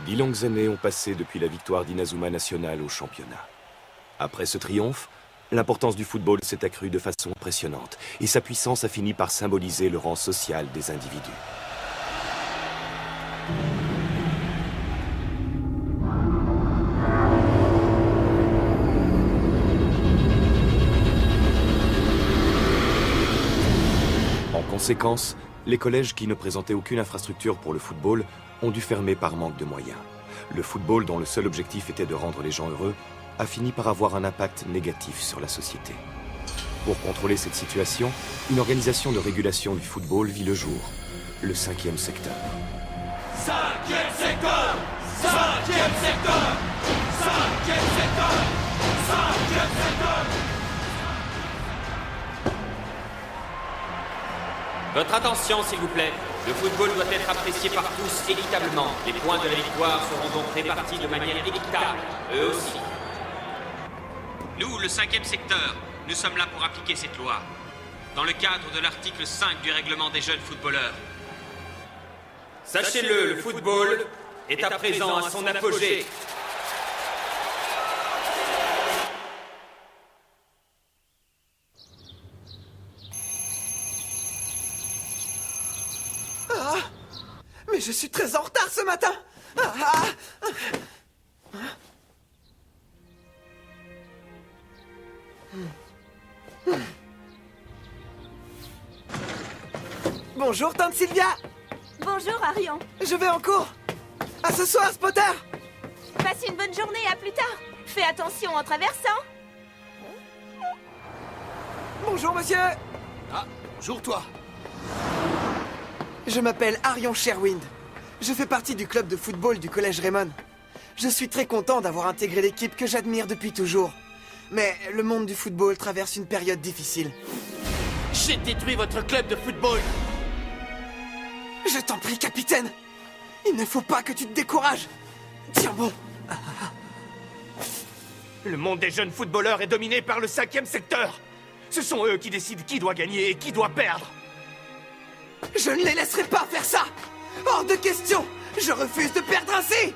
10 longues années ont passé depuis la victoire d'Inazuma National au championnat. Après ce triomphe, l'importance du football s'est accrue de façon impressionnante et sa puissance a fini par symboliser le rang social des individus. En conséquence, les collèges qui ne présentaient aucune infrastructure pour le football ont dû fermer par manque de moyens. Le football, dont le seul objectif était de rendre les gens heureux, a fini par avoir un impact négatif sur la société. Pour contrôler cette situation, une organisation de régulation du football vit le jour, le 5e secteur. 5e secteur 5e secteur 5e secteur 5e secteur. Votre attention, s'il vous plaît. Le football doit être apprécié par tous équitablement. Les points de la victoire seront donc répartis de manière équitable, eux aussi. Nous, le 5e secteur, nous sommes là pour appliquer cette loi, dans le cadre de l'article 5 du règlement des jeunes footballeurs. Sachez-le, le football est à présent à son apogée. Mais je suis très en retard ce matin. Bonjour, tante Sylvia. Bonjour, Arion. Je vais en cours. À ce soir, Spotter. Passe une bonne journée, à plus tard. Fais attention en traversant. Bonjour, monsieur. Ah, bonjour toi. Je m'appelle Arion Sherwind. Je fais partie du club de football du collège Raymond. Je suis très content d'avoir intégré l'équipe que j'admire depuis toujours. Mais le monde du football traverse une période difficile. J'ai détruit votre club de football. Je t'en prie, capitaine. Il ne faut pas que tu te décourages. Tiens bon. Le monde des jeunes footballeurs est dominé par le 5e secteur. Ce sont eux qui décident qui doit gagner et qui doit perdre. Je ne les laisserai pas faire ça. Hors de question. Je refuse de perdre ainsi.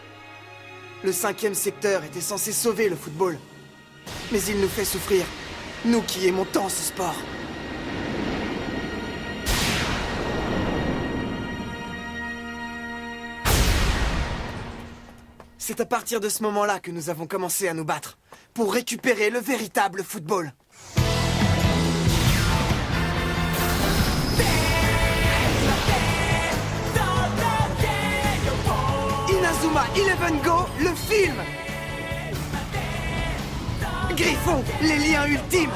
Le 5e secteur était censé sauver le football. Mais il nous fait souffrir. Nous qui aimons tant ce sport. C'est à partir de ce moment-là que nous avons commencé à nous battre. Pour récupérer le véritable football. Inazuma 11 Go, le film. Griffon, les liens ultimes.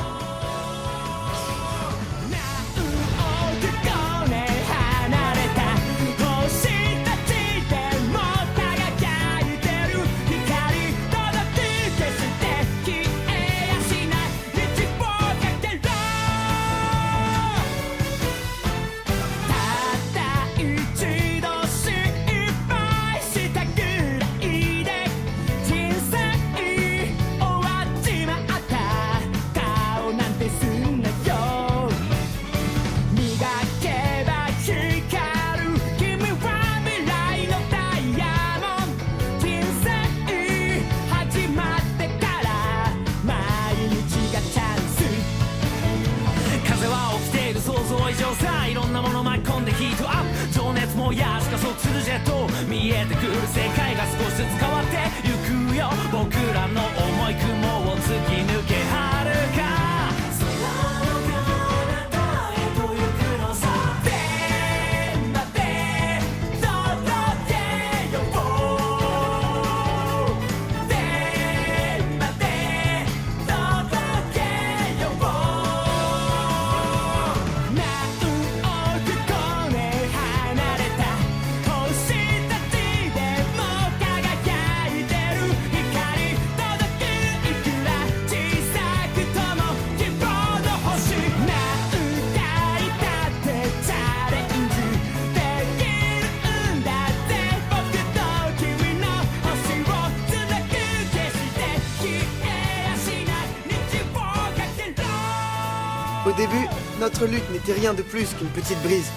Au début, notre lutte n'était rien de plus qu'une petite brise.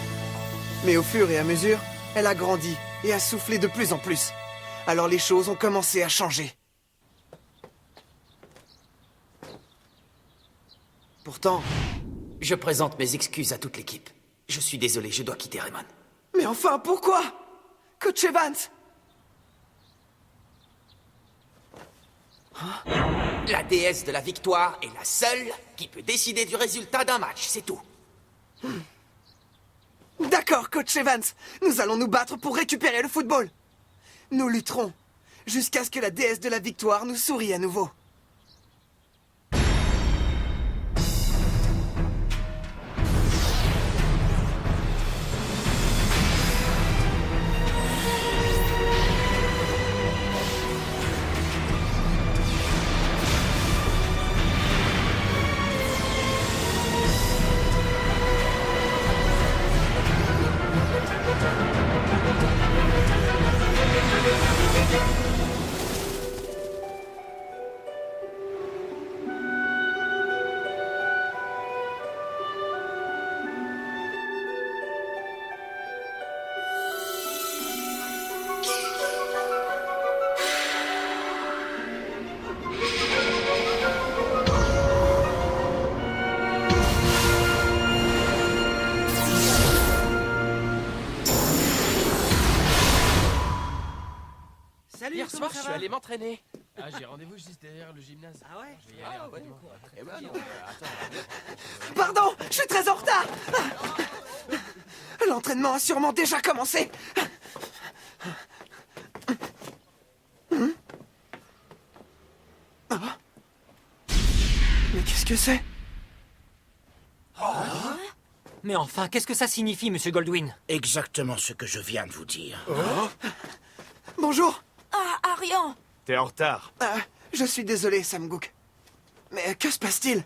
Mais au fur et à mesure, elle a grandi et a soufflé de plus en plus. Alors les choses ont commencé à changer. Pourtant... Je présente mes excuses à toute l'équipe. Je suis désolé, je dois quitter Raymond. Mais enfin, pourquoi? Coach Evans! La déesse de la victoire est la seule qui peut décider du résultat d'un match, c'est tout. D'accord, Coach Evans. Nous allons nous battre pour récupérer le football. Nous lutterons jusqu'à ce que la déesse de la victoire nous sourie à nouveau. Salut, Hier comment soir, ça je suis va? allé m'entraîner. Ah, j'ai rendez-vous juste derrière le gymnase. Ah ouais? Je vais y aller rapidement. Eh ben non, attends. Pardon, je suis très en retard. L'entraînement a sûrement déjà commencé. Ah. Mais qu'est-ce que c'est? Mais enfin, qu'est-ce que ça signifie, Monsieur Goldwyn? Exactement ce que je viens de vous dire. Bonjour. Ah, Arian! T'es en retard. Je suis désolé, Sam Gook. Mais que se passe-t-il?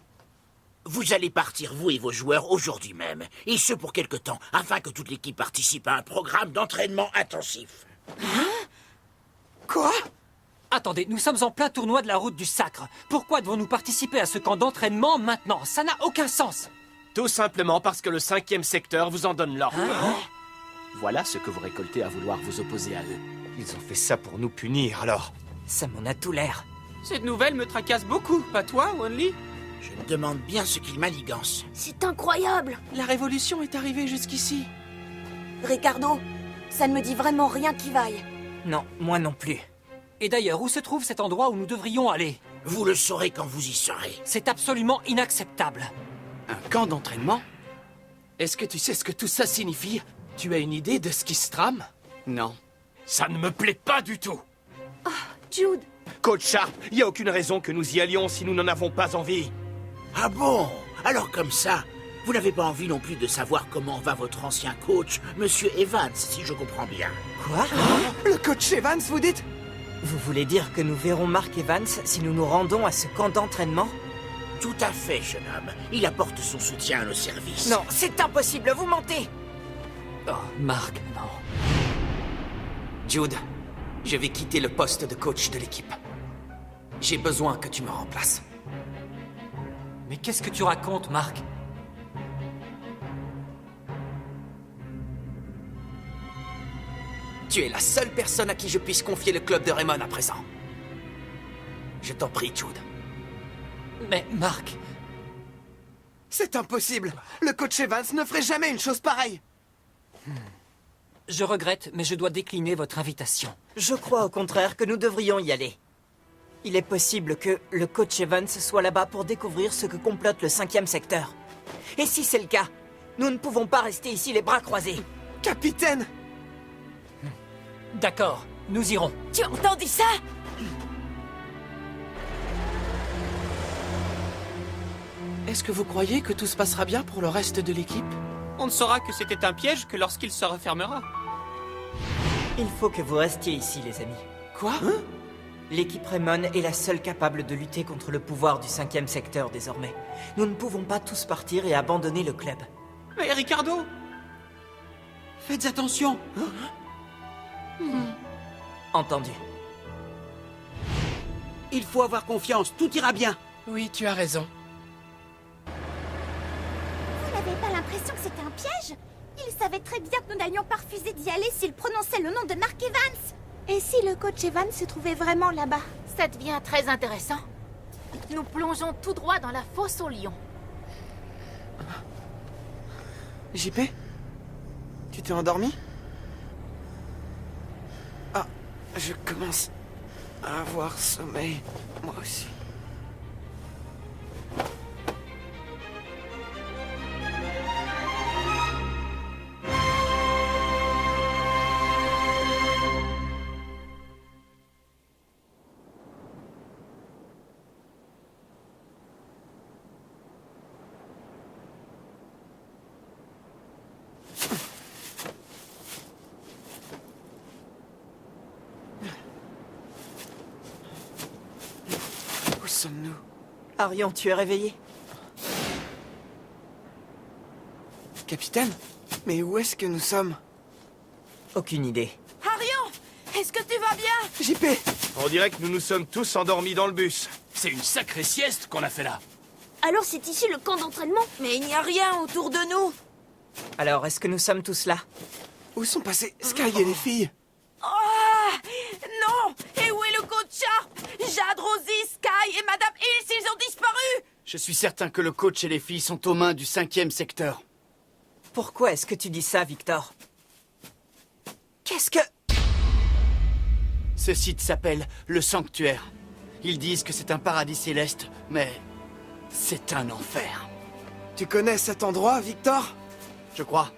Vous allez partir, vous et vos joueurs, aujourd'hui même. Et ce pour quelque temps, afin que toute l'équipe participe à un programme d'entraînement intensif. Quoi? Attendez, nous sommes en plein tournoi de la route du sacre. Pourquoi devons-nous participer à ce camp d'entraînement maintenant? Ça n'a aucun sens. Tout simplement parce que le 5e secteur vous en donne l'ordre. Voilà ce que vous récoltez à vouloir vous opposer à eux. Ils ont fait ça pour nous punir, alors. Ça m'en a tout l'air. Cette nouvelle me tracasse beaucoup, pas toi, Wanley? Je me demande bien ce qu'ils manigancent. C'est incroyable! La révolution est arrivée jusqu'ici. Ricardo, ça ne me dit vraiment rien qui vaille. Non, moi non plus. Et d'ailleurs, où se trouve cet endroit où nous devrions aller? Vous le saurez quand vous y serez. C'est absolument inacceptable. Un camp d'entraînement? Est-ce que tu sais ce que tout ça signifie? Tu as une idée de ce qui se trame? Non. Ça ne me plaît pas du tout. Jude, Coach Sharp, il n'y a aucune raison que nous y allions si nous n'en avons pas envie. Ah bon? Alors comme ça, vous n'avez pas envie non plus de savoir comment va votre ancien coach, Monsieur Evans, si je comprends bien. Quoi? Le coach Evans, vous dites? Vous voulez dire que nous verrons Mark Evans si nous nous rendons à ce camp d'entraînement? Tout à fait, jeune homme. Il apporte son soutien à nos services. Non, c'est impossible, vous mentez! Oh, Mark, non. Jude, je vais quitter le poste de coach de l'équipe. J'ai besoin que tu me remplaces. Mais qu'est-ce que tu racontes, Mark? Tu es la seule personne à qui je puisse confier le club de Raymond à présent. Je t'en prie, Jude. Mais, Mark... C'est impossible. Le coach Evans ne ferait jamais une chose pareille. Je regrette, mais je dois décliner votre invitation. Je crois au contraire que nous devrions y aller. Il est possible que le coach Evans soit là-bas pour découvrir ce que complote le 5e secteur. Et si c'est le cas, nous ne pouvons pas rester ici les bras croisés. Capitaine! D'accord, nous irons. tu as entendu ça? Est-ce que vous croyez que tout se passera bien pour le reste de l'équipe? On ne saura que c'était un piège que lorsqu'il se refermera. Il faut que vous restiez ici, les amis. Quoi? L'équipe Raymond est la seule capable de lutter contre le pouvoir du 5e secteur désormais. Nous ne pouvons pas tous partir et abandonner le club. Mais Ricardo! Faites attention. Entendu. Il faut avoir confiance, tout ira bien. Oui, tu as raison. Vous n'avez pas l'impression que c'était un piège? Il savait très bien que nous n'allions pas refuser d'y aller s'il prononçait le nom de Mark Evans. Et si le coach Evans se trouvait vraiment là-bas? Ça devient très intéressant. Nous plongeons tout droit dans la fosse aux lions. JP? Tu t'es endormi? Ah, je commence à avoir sommeil, moi aussi. Où sommes-nous? Arion, tu es réveillé? Capitaine? Mais où est-ce que nous sommes? Aucune idée. Arion! Est-ce que tu vas bien? JP! On dirait que nous nous sommes tous endormis dans le bus. C'est une sacrée sieste qu'on a fait là. Alors c'est ici le camp d'entraînement? Mais il n'y a rien autour de nous. Alors, est-ce que nous sommes tous là? Où sont passés Sky et les filles? Ah! Non! Et où est le coach Sharp? Jade, Rosie, Sky et Madame Hills, ils ont disparu! Je suis certain que le coach et les filles sont aux mains du 5e secteur. Pourquoi est-ce que tu dis ça, Victor? Qu'est-ce que... Ce site s'appelle le Sanctuaire. Ils disent que c'est un paradis céleste, mais c'est un enfer. Tu connais cet endroit, Victor? Je crois.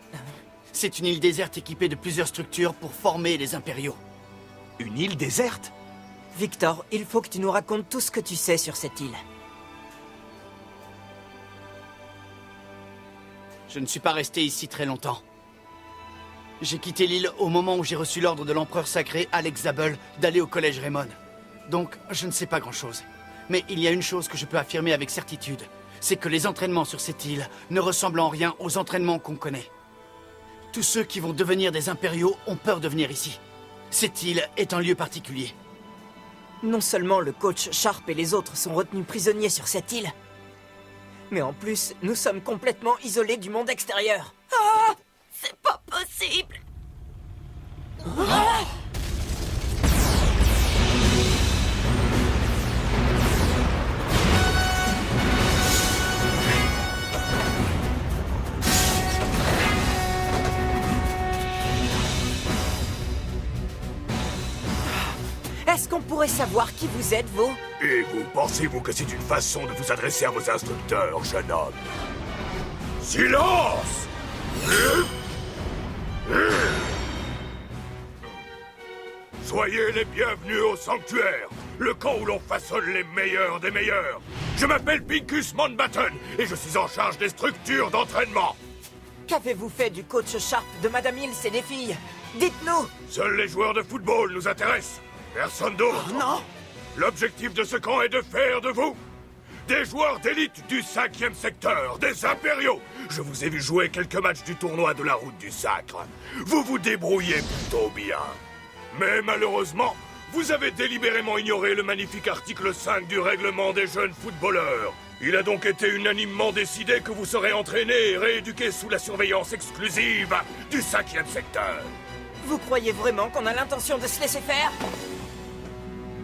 C'est une île déserte équipée de plusieurs structures pour former les impériaux. Une île déserte? Victor, il faut que tu nous racontes tout ce que tu sais sur cette île. Je ne suis pas resté ici très longtemps. J'ai quitté l'île au moment où j'ai reçu l'ordre de l'empereur sacré Alex Zabel d'aller au collège Raymond. Donc, je ne sais pas grand-chose. Mais il y a une chose que je peux affirmer avec certitude. C'est que les entraînements sur cette île ne ressemblent en rien aux entraînements qu'on connaît. Tous ceux qui vont devenir des impériaux ont peur de venir ici. Cette île est un lieu particulier. Non seulement le coach Sharp et les autres sont retenus prisonniers sur cette île, mais en plus, nous sommes complètement isolés du monde extérieur. Ah! C'est pas possible! Ah! Est-ce qu'on pourrait savoir qui vous êtes, vous? Et vous, pensez-vous que c'est une façon de vous adresser à vos instructeurs, jeune homme? Silence! Soyez les bienvenus au Sanctuaire, le camp où l'on façonne les meilleurs des meilleurs. Je m'appelle Pincus Mountbatten et je suis en charge des structures d'entraînement. Qu'avez-vous fait du coach Sharp, de Madame Hills et des filles? Dites-nous! Seuls les joueurs de football nous intéressent. Personne d'autre. Oh non! L'objectif de ce camp est de faire de vous des joueurs d'élite du 5e secteur, des impériaux. Je vous ai vu jouer quelques matchs du tournoi de la route du sacre. Vous vous débrouillez plutôt bien. Mais malheureusement, vous avez délibérément ignoré le magnifique article 5 du règlement des jeunes footballeurs. Il a donc été unanimement décidé que vous serez entraînés et rééduqués sous la surveillance exclusive du 5e secteur. Vous croyez vraiment qu'on a l'intention de se laisser faire?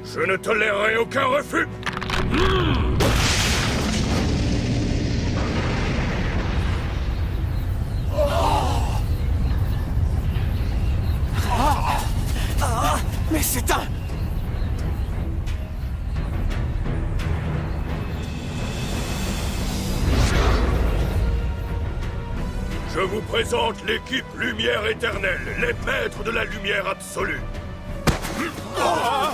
Je ne tolérerai aucun refus. Mais c'est un... Je vous présente l'équipe Lumière Éternelle, les maîtres de la lumière absolue.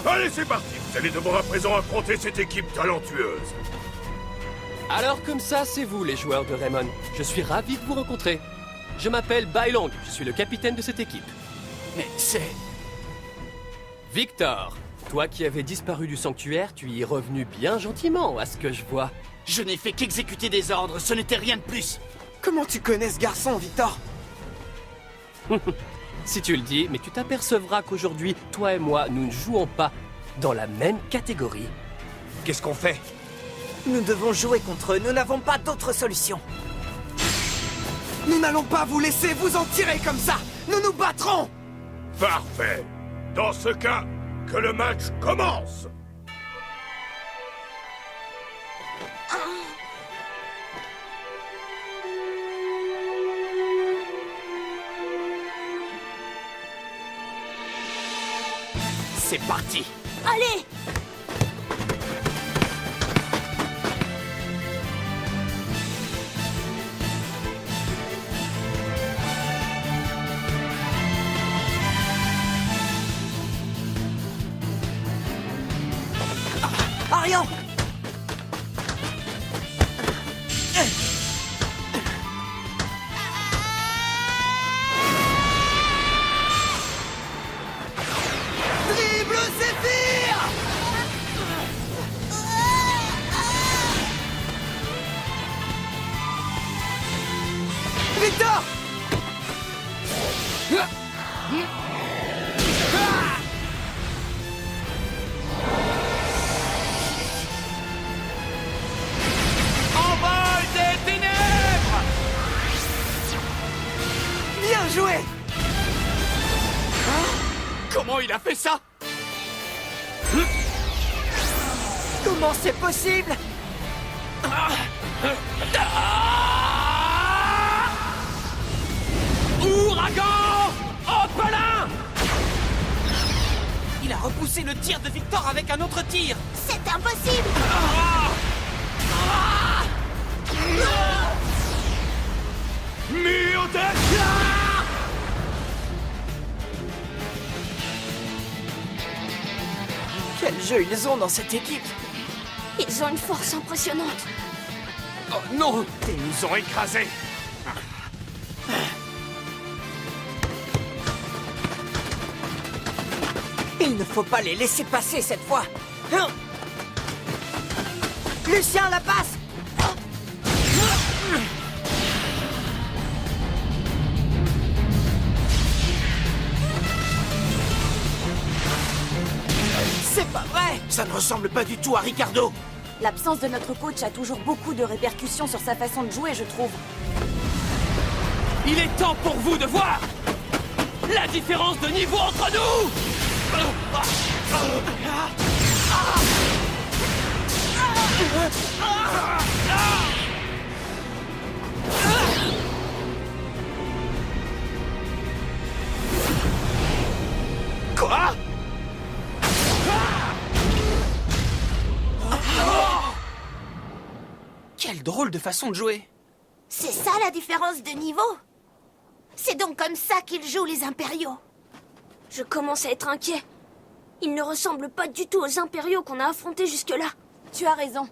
Allez, c'est parti. Vous allez devoir à présent affronter cette équipe talentueuse. Alors comme ça, c'est vous les joueurs de Raymond. Je suis ravi de vous rencontrer. Je m'appelle Bailong, je suis le capitaine de cette équipe. Mais c'est... Victor, toi qui avais disparu du sanctuaire, tu y es revenu bien gentiment, à ce que je vois. Je n'ai fait qu'exécuter des ordres, ce n'était rien de plus. Comment tu connais ce garçon, Victor? Si tu le dis, mais tu t'apercevras qu'aujourd'hui, toi et moi, nous ne jouons pas dans la même catégorie. Qu'est-ce qu'on fait? Nous devons jouer contre eux, nous n'avons pas d'autre solution. Nous n'allons pas vous laisser vous en tirer comme ça! Nous nous battrons! Parfait. Dans ce cas, que le match commence! C'est parti! Allez! Arian! Dribble Zéphyr! Victor! Envol des ténèbres! Bien joué! Comment il a fait ça? Comment c'est possible? Ouragan! Opelin! Il a repoussé le tir de Victor avec un autre tir. C'est impossible! Mur de... Quel jeu ils ont dans cette équipe. Ils ont une force impressionnante. Oh non! Ils nous ont écrasés! Il ne faut pas les laisser passer cette fois. Lucien, la passe! C'est pas vrai! Ça ne ressemble pas du tout à Ricardo. L'absence de notre coach a toujours beaucoup de répercussions sur sa façon de jouer, je trouve. Il est temps pour vous de voir la différence de niveau entre nous! Quoi? Quelle drôle de façon de jouer. C'est ça la différence de niveau? C'est donc comme ça qu'ils jouent les impériaux. Je commence à être inquiet. Ils ne ressemblent pas du tout aux impériaux qu'on a affrontés jusque-là. Tu as raison.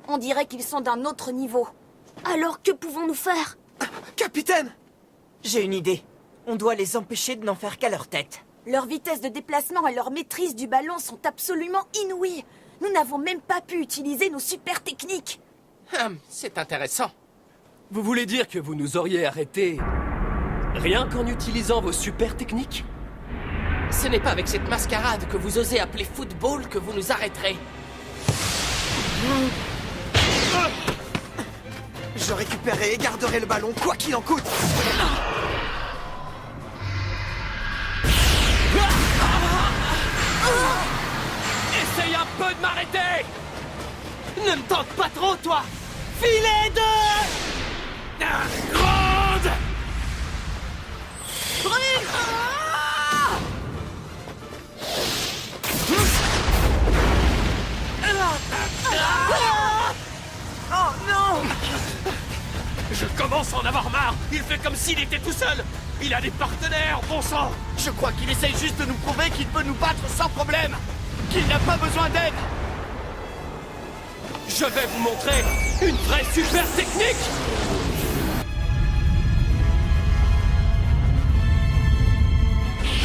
On dirait qu'ils sont d'un autre niveau. Alors que pouvons-nous faire? Capitaine! J'ai une idée. On doit les empêcher de n'en faire qu'à leur tête. Leur vitesse de déplacement et leur maîtrise du ballon sont absolument inouïes. Nous n'avons même pas pu utiliser nos super techniques. C'est intéressant. Vous voulez dire que vous nous auriez arrêtés rien qu'en utilisant vos super techniques? Ce n'est pas avec cette mascarade que vous osez appeler football que vous nous arrêterez. Je récupérerai et garderai le ballon, quoi qu'il en coûte. Essaye un peu de m'arrêter! Ne me tente pas trop, toi! Filet de... Grande! Oh non! Je commence à en avoir marre! Il fait comme s'il était tout seul! Il a des partenaires, bon sang! Je crois qu'il essaye juste de nous prouver qu'il peut nous battre sans problème. Qu'il n'a pas besoin d'aide. Je vais vous montrer une vraie super technique!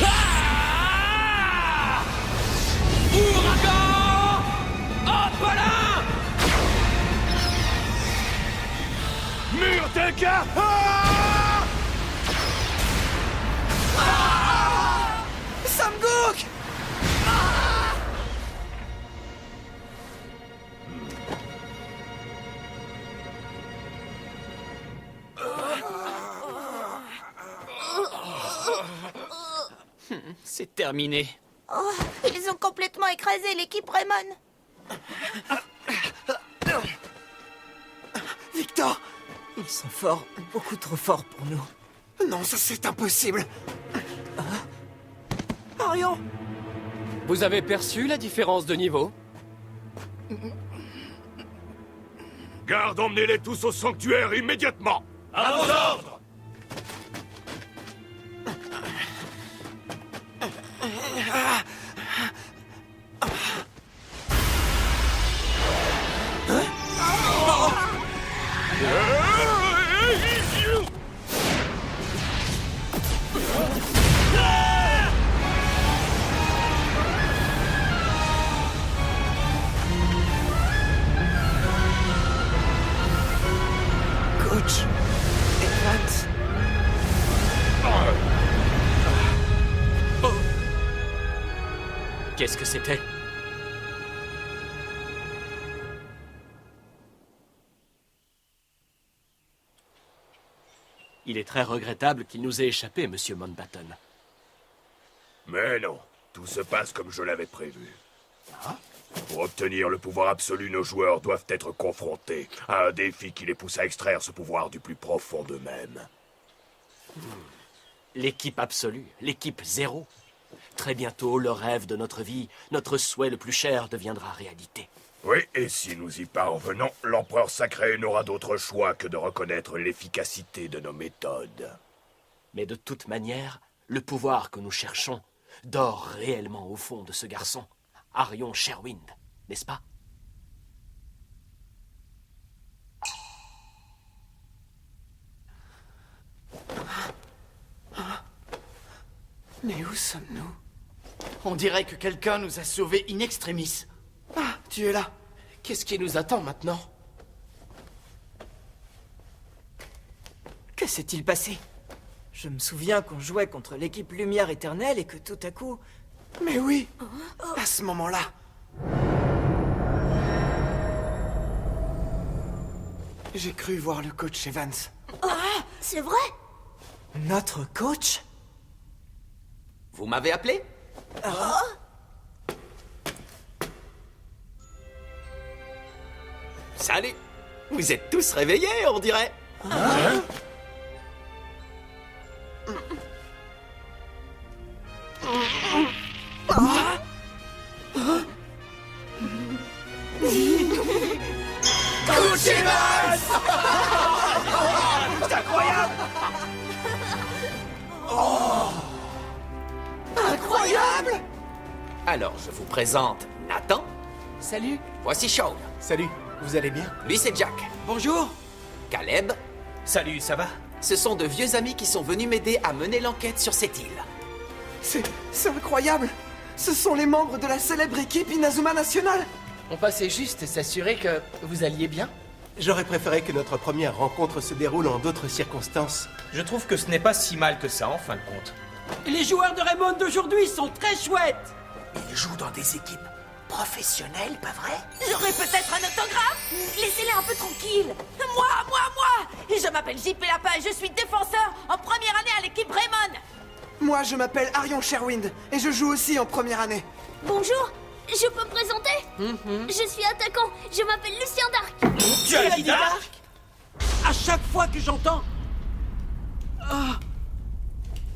Ah! Ouragan! Opelin! Mur de gars! Samgook! C'est terminé. Oh, ils ont complètement écrasé l'équipe Raymond. Victor! Ils sont forts, beaucoup trop forts pour nous. Non, ça c'est impossible. Arion! Vous avez perçu la différence de niveau? Garde, emmenez-les tous au sanctuaire immédiatement. À vos ordres. Coach Evans. Qu'est-ce que c'était? Il est très regrettable qu'il nous ait échappé, Monsieur Mountbatten. Mais non, tout se passe comme je l'avais prévu. Pour obtenir le pouvoir absolu, nos joueurs doivent être confrontés à un défi qui les pousse à extraire ce pouvoir du plus profond d'eux-mêmes. L'équipe absolue, l'équipe zéro. Très bientôt, le rêve de notre vie, notre souhait le plus cher deviendra réalité. Oui, et si nous y parvenons, l'empereur sacré n'aura d'autre choix que de reconnaître l'efficacité de nos méthodes. Mais de toute manière, le pouvoir que nous cherchons dort réellement au fond de ce garçon, Arion Sherwind, n'est-ce pas? Mais où sommes-nous? On dirait que quelqu'un nous a sauvés in extremis. Ah, tu es là. Qu'est-ce qui nous attend maintenant? Que s'est-il passé? Je me souviens qu'on jouait contre l'équipe Lumière Éternelle et que tout à coup... Mais oui, à ce moment-là. J'ai cru voir le coach Evans. C'est vrai? Notre coach? Vous m'avez appelé? Salut! Vous êtes tous réveillés, on dirait. Coach Evans! C'est incroyable! Incroyable! Alors, je vous présente Nathan. Salut. Voici Shaun. Salut, vous allez bien? Lui, c'est Jack. Bonjour. Caleb. Salut, ça va? Ce sont de vieux amis qui sont venus m'aider à mener l'enquête sur cette île. C'est incroyable! Ce sont les membres de la célèbre équipe Inazuma National! On passait juste s'assurer que vous alliez bien. J'aurais préféré que notre première rencontre se déroule en d'autres circonstances. Je trouve que ce n'est pas si mal que ça, en fin de compte. Les joueurs de Raymond d'aujourd'hui sont très chouettes! Ils jouent dans des équipes professionnelles, pas vrai? J'aurais peut-être un autographe? Laissez-les un peu tranquilles. Moi! Je m'appelle JP Lapin et je suis défenseur en première année à l'équipe Raymond. Moi, je m'appelle Arion Sherwind et je joue aussi en première année. Bonjour, je peux me présenter? Je suis attaquant, je m'appelle Lucien Dark. Tu as dit Dark? À chaque fois que j'entends...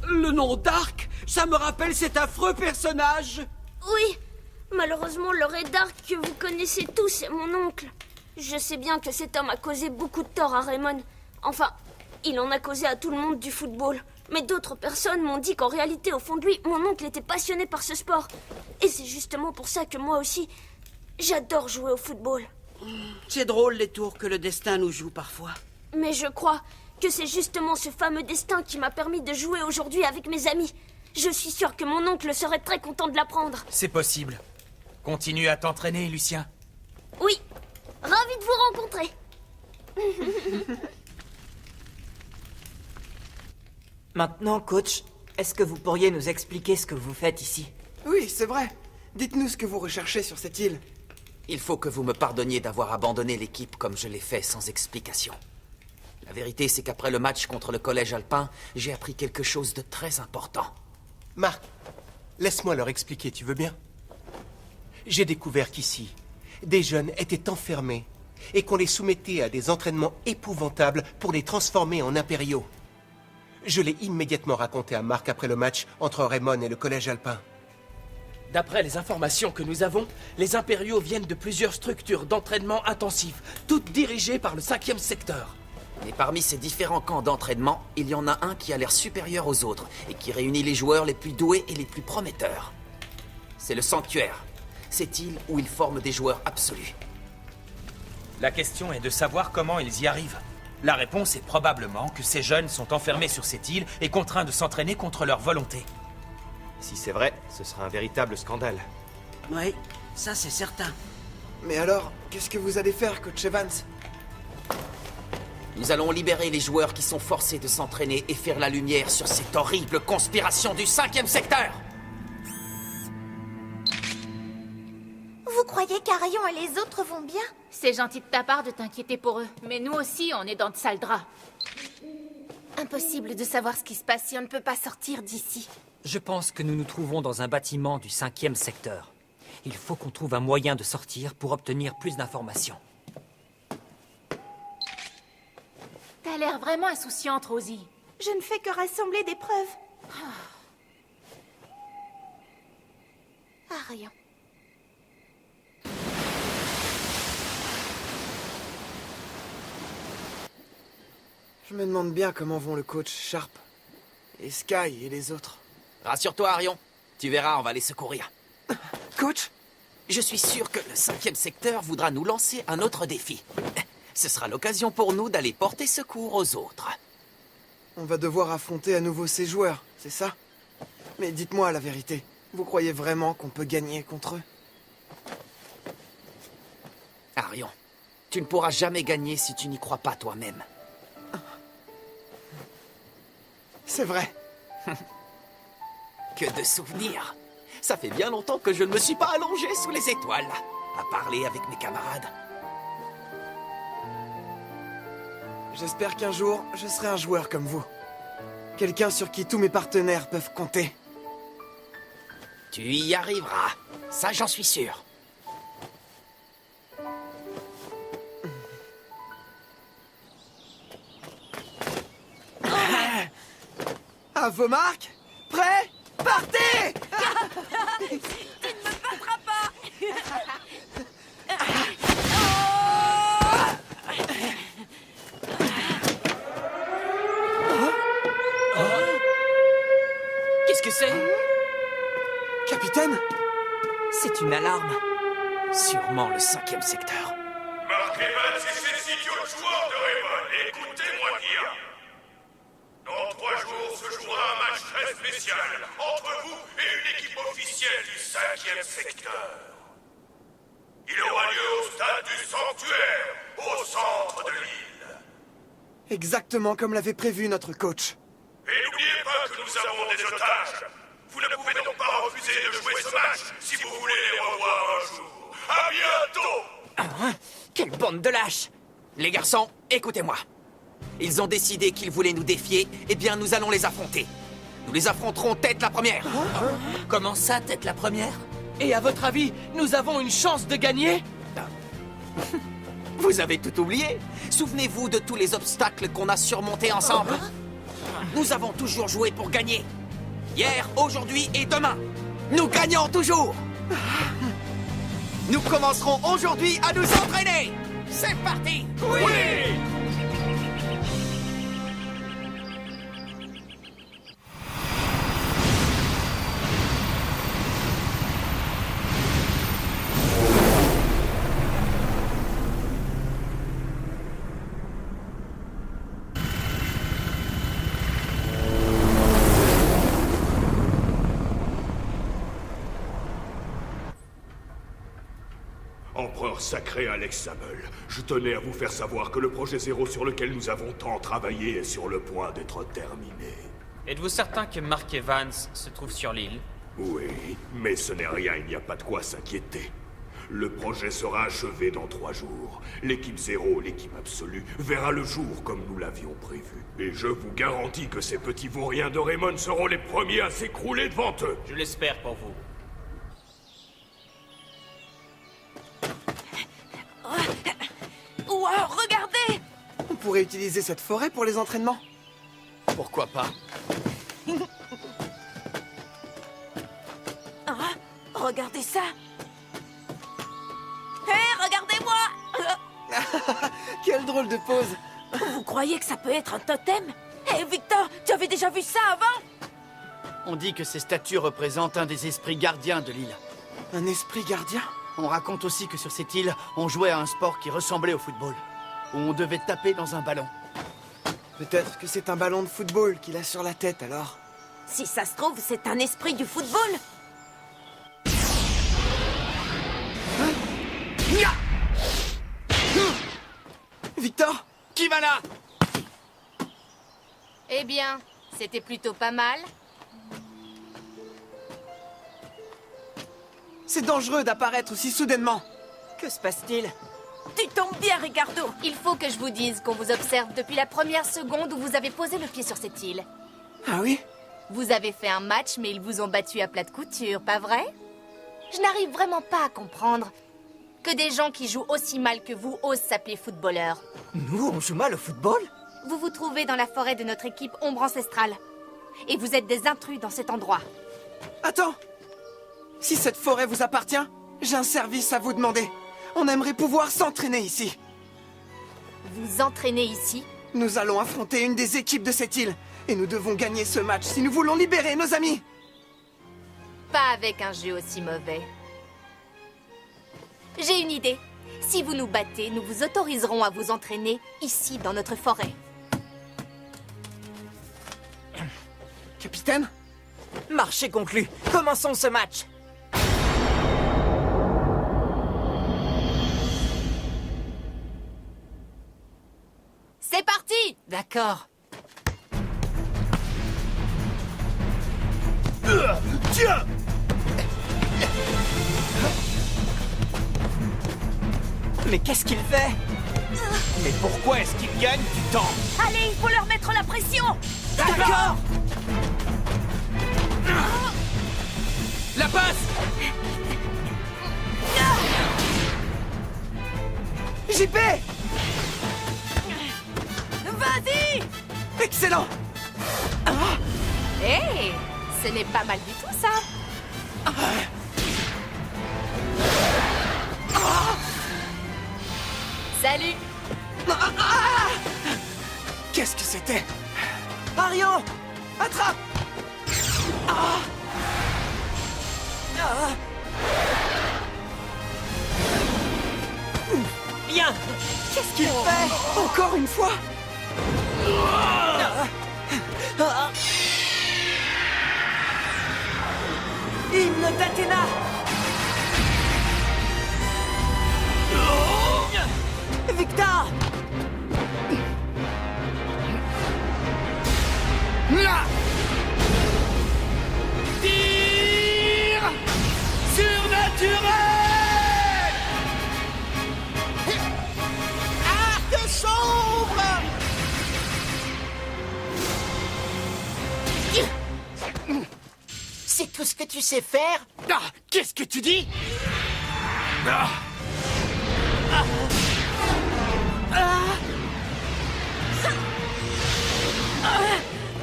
le nom Dark, ça me rappelle cet affreux personnage. Oui, malheureusement, le Ray Dark que vous connaissez tous est mon oncle. Je sais bien que cet homme a causé beaucoup de tort à Raymond. Enfin, il en a causé à tout le monde du football. Mais d'autres personnes m'ont dit qu'en réalité, au fond de lui, mon oncle était passionné par ce sport. Et c'est justement pour ça que moi aussi, j'adore jouer au football. C'est drôle les tours que le destin nous joue parfois. Mais je crois que c'est justement ce fameux destin qui m'a permis de jouer aujourd'hui avec mes amis. Je suis sûr que mon oncle serait très content de l'apprendre. C'est possible. Continue à t'entraîner, Lucien. Oui, ravi de vous rencontrer. Maintenant, coach, est-ce que vous pourriez nous expliquer ce que vous faites ici? Oui, c'est vrai. Dites-nous ce que vous recherchez sur cette île. Il faut que vous me pardonniez d'avoir abandonné l'équipe comme je l'ai fait sans explication. La vérité, c'est qu'après le match contre le collège alpin, j'ai appris quelque chose de très important. Marc, Laisse-moi leur expliquer, tu veux bien? J'ai découvert qu'ici, des jeunes étaient enfermés et qu'on les soumettait à des entraînements épouvantables pour les transformer en impériaux. Je l'ai immédiatement raconté à Marc après le match entre Raymond et le collège alpin. D'après les informations que nous avons, les impériaux viennent de plusieurs structures d'entraînement intensif, toutes dirigées par le 5e secteur. Et parmi ces différents camps d'entraînement, il y en a un qui a l'air supérieur aux autres et qui réunit les joueurs les plus doués et les plus prometteurs. C'est le Sanctuaire. Cette île où ils forment des joueurs absolus. La question est de savoir comment ils y arrivent. La réponse est probablement que ces jeunes sont enfermés sur cette île et contraints de s'entraîner contre leur volonté. Si c'est vrai, ce sera un véritable scandale. Oui, ça c'est certain. Mais alors, qu'est-ce que vous allez faire, coach Evans? Nous allons libérer les joueurs qui sont forcés de s'entraîner et faire la lumière sur cette horrible conspiration du 5e secteur. Vous croyez qu'Arion et les autres vont bien? C'est gentil de ta part de t'inquiéter pour eux, mais nous aussi, on est dans de sales draps. Impossible de savoir ce qui se passe si on ne peut pas sortir d'ici. Je pense que nous nous trouvons dans un bâtiment du 5e secteur. Il faut qu'on trouve un moyen de sortir pour obtenir plus d'informations. T'as l'air vraiment insouciante, Rosie. Je ne fais que rassembler des preuves. Arion. Je me demande bien comment vont le coach Sharp, et Sky et les autres. Rassure-toi, Arion. Tu verras, on va les secourir. Coach? Je suis sûr que le 5e secteur voudra nous lancer un autre défi. Ce sera l'occasion pour nous d'aller porter secours aux autres. On va devoir affronter à nouveau ces joueurs, c'est ça? Mais dites-moi la vérité. Vous croyez vraiment qu'on peut gagner contre eux? Arion, tu ne pourras jamais gagner si tu n'y crois pas toi-même. C'est vrai. Que de souvenirs. Ça fait bien longtemps que je ne me suis pas allongé sous les étoiles, à parler avec mes camarades. J'espère qu'un jour, je serai un joueur comme vous. Quelqu'un sur qui tous mes partenaires peuvent compter. Tu y arriveras. Ça, j'en suis sûr. À vos marques? Prêts? Partez! Tu ne me battras pas! Qu'est-ce que c'est? Capitaine? C'est une alarme. Sûrement le 5e secteur. Marc Evans et ces idiots joueurs de Raymond, écoutez-moi bien. Dans 3 jours se jouera un match très spécial entre vous et une équipe officielle du 5e secteur. Il aura lieu au stade du Sanctuaire, au centre de l'île. Exactement comme l'avait prévu notre coach. Et n'oubliez pas que nous avons des otages. Vous ne pouvez donc pas refuser de jouer ce match si vous voulez les revoir un jour. À bientôt! Quelle bande de lâches! Les garçons, écoutez-moi. Ils ont décidé qu'ils voulaient nous défier, eh bien nous allons les affronter. Nous les affronterons tête la première. Comment ça, tête la première? Et à votre avis, nous avons une chance de gagner? Vous avez tout oublié? Souvenez-vous de tous les obstacles qu'on a surmontés ensemble. Nous avons toujours joué pour gagner. Hier, aujourd'hui et demain. Nous gagnons toujours. Nous commencerons aujourd'hui à nous entraîner. C'est parti! Oui! Empereur sacré Alex Zabel, je tenais à vous faire savoir que le projet Zéro sur lequel nous avons tant travaillé est sur le point d'être terminé. Êtes-vous certain que Mark Evans se trouve sur l'île? Oui, mais ce n'est rien, il n'y a pas de quoi s'inquiéter. Le projet sera achevé dans 3 jours. L'équipe 0, l'équipe absolue, verra le jour comme nous l'avions prévu. Et je vous garantis que ces petits vauriens de Raymond seront les premiers à s'écrouler devant eux. Je l'espère pour vous. Wow, regardez! On pourrait utiliser cette forêt pour les entraînements. Pourquoi pas? Ah, regardez ça! Hé, regardez-moi! Quelle drôle de pose! Vous croyez que ça peut être un totem? Hé, Victor, tu avais déjà vu ça avant? On dit que ces statues représentent un des esprits gardiens de l'île. Un esprit gardien? On raconte aussi que sur cette île, on jouait à un sport qui ressemblait au football, où on devait taper dans un ballon. Peut-être que c'est un ballon de football qu'il a sur la tête, alors. Si ça se trouve, c'est un esprit du football. Victor? Qui va là? Eh bien, c'était plutôt pas mal. C'est dangereux d'apparaître aussi soudainement. Que se passe-t-il? Tu tombes bien, Ricardo. Il faut que je vous dise qu'on vous observe depuis la première seconde où vous avez posé le pied sur cette île. Ah oui? Vous avez fait un match, mais ils vous ont battu à plat de couture, pas vrai? Je n'arrive vraiment pas à comprendre que des gens qui jouent aussi mal que vous osent s'appeler footballeurs. Nous, on joue mal au football? Vous vous trouvez dans la forêt de notre équipe Ombre Ancestrale. Et vous êtes des intrus dans cet endroit. Attends! Si cette forêt vous appartient, j'ai un service à vous demander. On aimerait pouvoir s'entraîner ici. Vous entraînez ici? Nous allons affronter une des équipes de cette île. Et nous devons gagner ce match si nous voulons libérer nos amis. Pas avec un jeu aussi mauvais. J'ai une idée. Si vous nous battez, nous vous autoriserons à vous entraîner ici, dans notre forêt. Capitaine? Marché conclu. Commençons ce match. C'est parti! D'accord. Tiens! Mais qu'est-ce qu'il fait? Mais pourquoi est-ce qu'il gagne du temps? Allez, il faut leur mettre la pression! D'accord! La passe! JP! Vas-y! Excellent! Hé! Ce n'est pas mal du tout, ça! Salut! Qu'est-ce que c'était? Arion! Attrape! Bien! Qu'est-ce qu'il fait? Encore une fois? Hymne d'Athéna! Victor! Tir surnaturel! Arc sombre! C'est tout ce que tu sais faire? Ah, qu'est-ce que tu dis?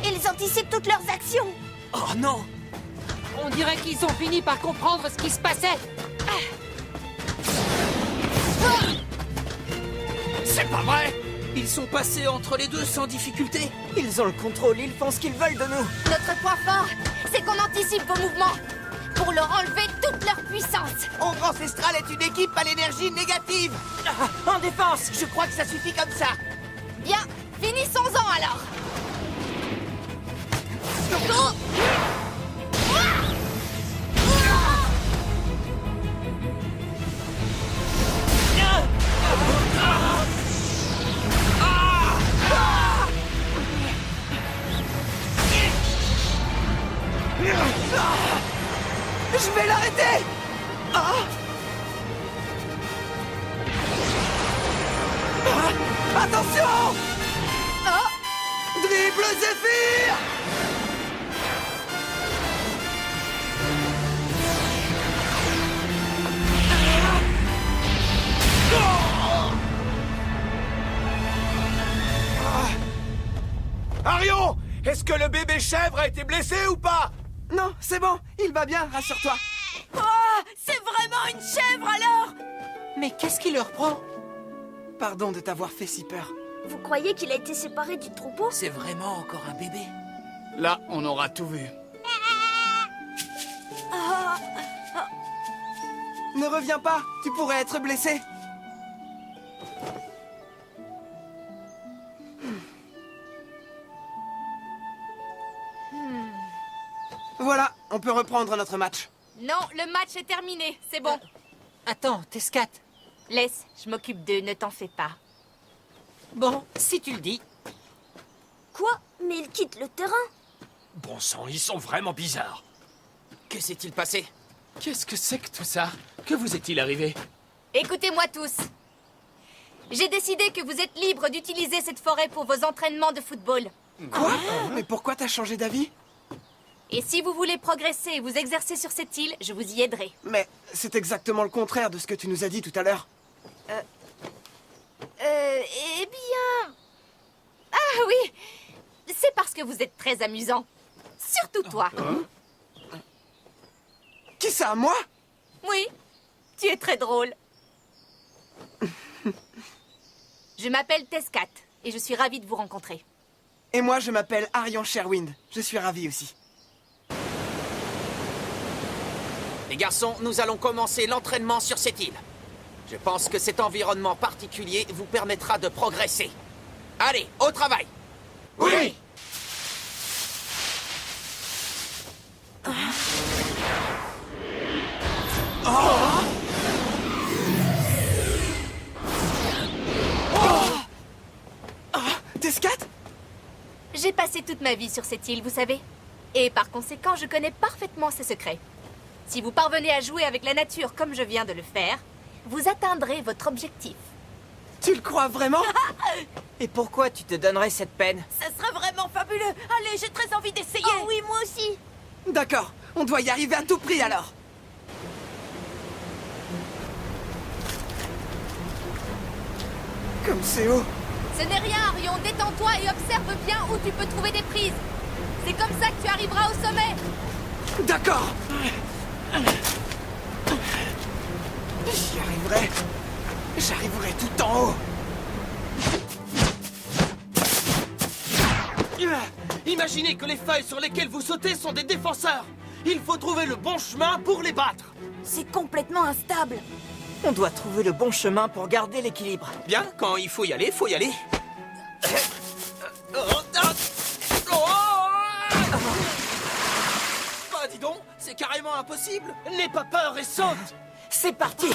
Ils anticipent toutes leurs actions! Oh non! On dirait qu'ils ont fini par comprendre ce qui se passait. C'est pas vrai! Ils sont passés entre les deux sans difficulté. Ils ont le contrôle, ils font ce qu'ils veulent de nous. Notre point fort, c'est qu'on anticipe vos mouvements pour leur enlever toute leur puissance. Ombre Ancestrale est une équipe à l'énergie négative. En défense! Je crois que ça suffit comme ça. Bien, finissons-en alors. Je vais l'arrêter! Attention! Dribble Zéphyr! Arion! Est-ce que le bébé chèvre a été blessé ou pas? Non, c'est bon, il va bien, rassure-toi. Oh, c'est vraiment une chèvre alors! Mais qu'est-ce qui leur prend? Pardon de t'avoir fait si peur. Vous croyez qu'il a été séparé du troupeau? C'est vraiment encore un bébé. Là, on aura tout vu. Ne reviens pas, tu pourrais être blessé. Voilà, on peut reprendre notre match. Non, le match est terminé, c'est bon. Attends, Tescat. Laisse, je m'occupe d'eux, ne t'en fais pas. Bon, si tu le dis. Quoi? Mais il quitte le terrain. Bon sang, ils sont vraiment bizarres. Que s'est-il passé? Qu'est-ce que c'est que tout ça? Que vous est-il arrivé? Écoutez-moi tous. J'ai décidé que vous êtes libres d'utiliser cette forêt pour vos entraînements de football. Quoi? Mais pourquoi t'as changé d'avis? Et si vous voulez progresser et vous exercer sur cette île, je vous y aiderai. Mais c'est exactement le contraire de ce que tu nous as dit tout à l'heure. Eh bien... Ah oui, c'est parce que vous êtes très amusant. Surtout toi. Qui ça, moi? Oui, tu es très drôle. Je m'appelle Tescat et je suis ravie de vous rencontrer. Et moi, je m'appelle Arion Sherwind. Je suis ravi aussi. Les garçons, nous allons commencer l'entraînement sur cette île. Je pense que cet environnement particulier vous permettra de progresser. Allez, au travail! Oui! Tescat? J'ai passé toute ma vie sur cette île, vous savez. Et par conséquent, je connais parfaitement ses secrets. Si vous parvenez à jouer avec la nature comme je viens de le faire, vous atteindrez votre objectif. Tu le crois vraiment? Et pourquoi tu te donnerais cette peine? Ça serait vraiment fabuleux. Allez, j'ai très envie d'essayer. Oh oui, moi aussi. D'accord, on doit y arriver à tout prix alors. Comme c'est haut. Ce n'est rien, Arion. Détends-toi et observe bien où tu peux trouver des prises. C'est comme ça que tu arriveras au sommet. D'accord. J'y arriverai. J'arriverai tout en haut. Imaginez que les feuilles sur lesquelles vous sautez sont des défenseurs. Il faut trouver le bon chemin pour les battre. C'est complètement instable. On doit trouver le bon chemin pour garder l'équilibre. Bien, quand il faut y aller, faut y aller. Bah dis donc, c'est carrément impossible. N'aie pas peur et saute. C'est parti.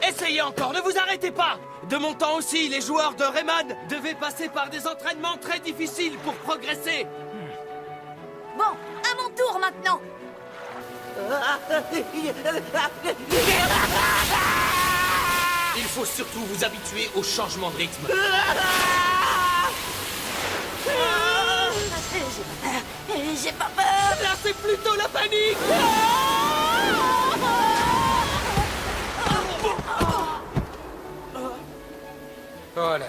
Essayez encore, ne vous arrêtez pas. De mon temps aussi, les joueurs de Rayman devaient passer par des entraînements très difficiles pour progresser. Bon, à mon tour maintenant. Il faut surtout vous habituer au changement de rythme. J'ai pas peur. Là, c'est plutôt la panique. Oh là là.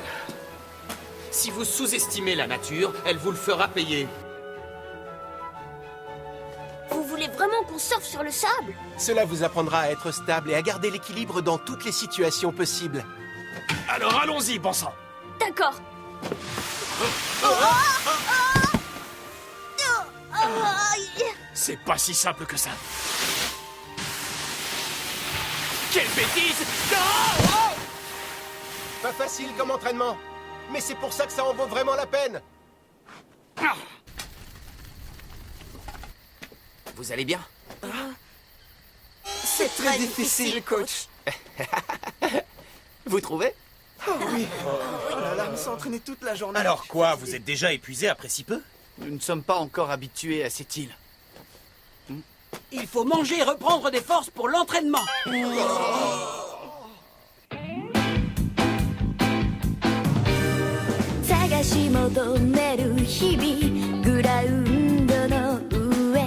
Si vous sous-estimez la nature, elle vous le fera payer. Vous voulez vraiment qu'on surfe sur le sable? Cela vous apprendra à être stable et à garder l'équilibre dans toutes les situations possibles. Alors allons-y, bon sang. D'accord. C'est pas si simple que ça. Quelle bêtise! Pas facile comme entraînement, mais c'est pour ça que ça en vaut vraiment la peine. Vous allez bien? C'est très difficile, coach. Vous trouvez? Oh oui. Oh là là, on s'est entraîné toute la journée. Alors quoi, vous êtes déjà épuisé après si peu? Nous ne sommes pas encore habitués à cette île. Il faut manger et reprendre des forces pour l'entraînement. 探し求める日々グラウンドの上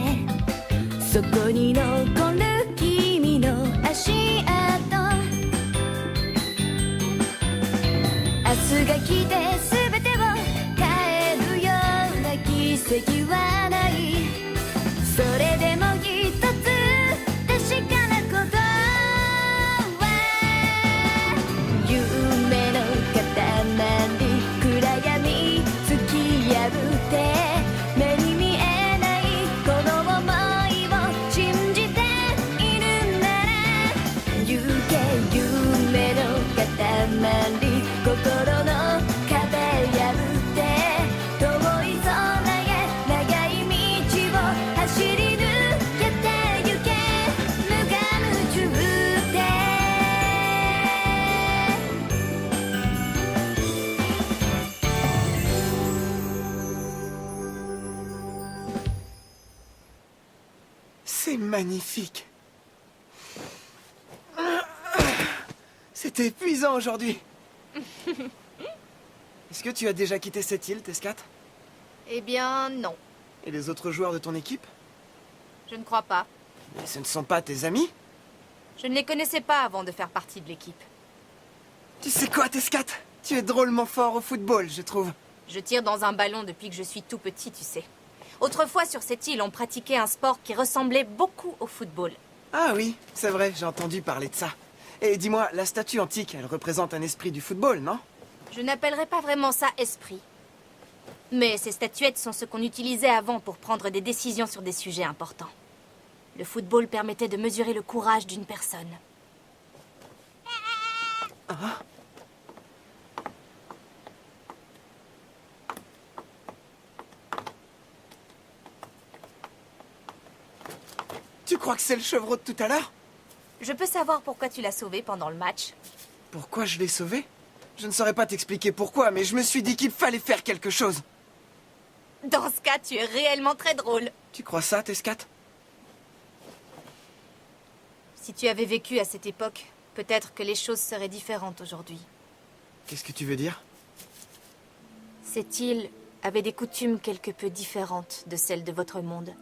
そこに残る君の足跡明日が来て全てを変えるような奇跡はないそれでも一つ確かなことは夢の塊暗闇突き破って目に見えないこの想いを信じているなら行け夢の塊心の壁破って遠い空へ長い道を走り抜けてゆけ無我夢中でC'est magnifique. C'était épuisant aujourd'hui. Est-ce que tu as déjà quitté cette île, Tescat? Eh bien, non. Et les autres joueurs de ton équipe? Je ne crois pas. Mais ce ne sont pas tes amis? Je ne les connaissais pas avant de faire partie de l'équipe. Tu sais quoi, Tescat? Tu es drôlement fort au football, je trouve. Je tire dans un ballon depuis que je suis tout petit, tu sais. Autrefois, sur cette île, on pratiquait un sport qui ressemblait beaucoup au football. Ah oui, c'est vrai, j'ai entendu parler de ça. Et dis-moi, la statue antique, elle représente un esprit du football, non? Je n'appellerais pas vraiment ça esprit. Mais ces statuettes sont ce qu'on utilisait avant pour prendre des décisions sur des sujets importants. Le football permettait de mesurer le courage d'une personne. Ah. Tu crois que c'est le chevreau de tout à l'heure? Je peux savoir pourquoi tu l'as sauvé pendant le match? Pourquoi je l'ai sauvé? Je ne saurais pas t'expliquer pourquoi, mais je me suis dit qu'il fallait faire quelque chose. Dans ce cas, tu es réellement très drôle. Tu crois ça, Tescat? Si tu avais vécu à cette époque, peut-être que les choses seraient différentes aujourd'hui. Qu'est-ce que tu veux dire? Cette île avait des coutumes quelque peu différentes de celles de votre monde.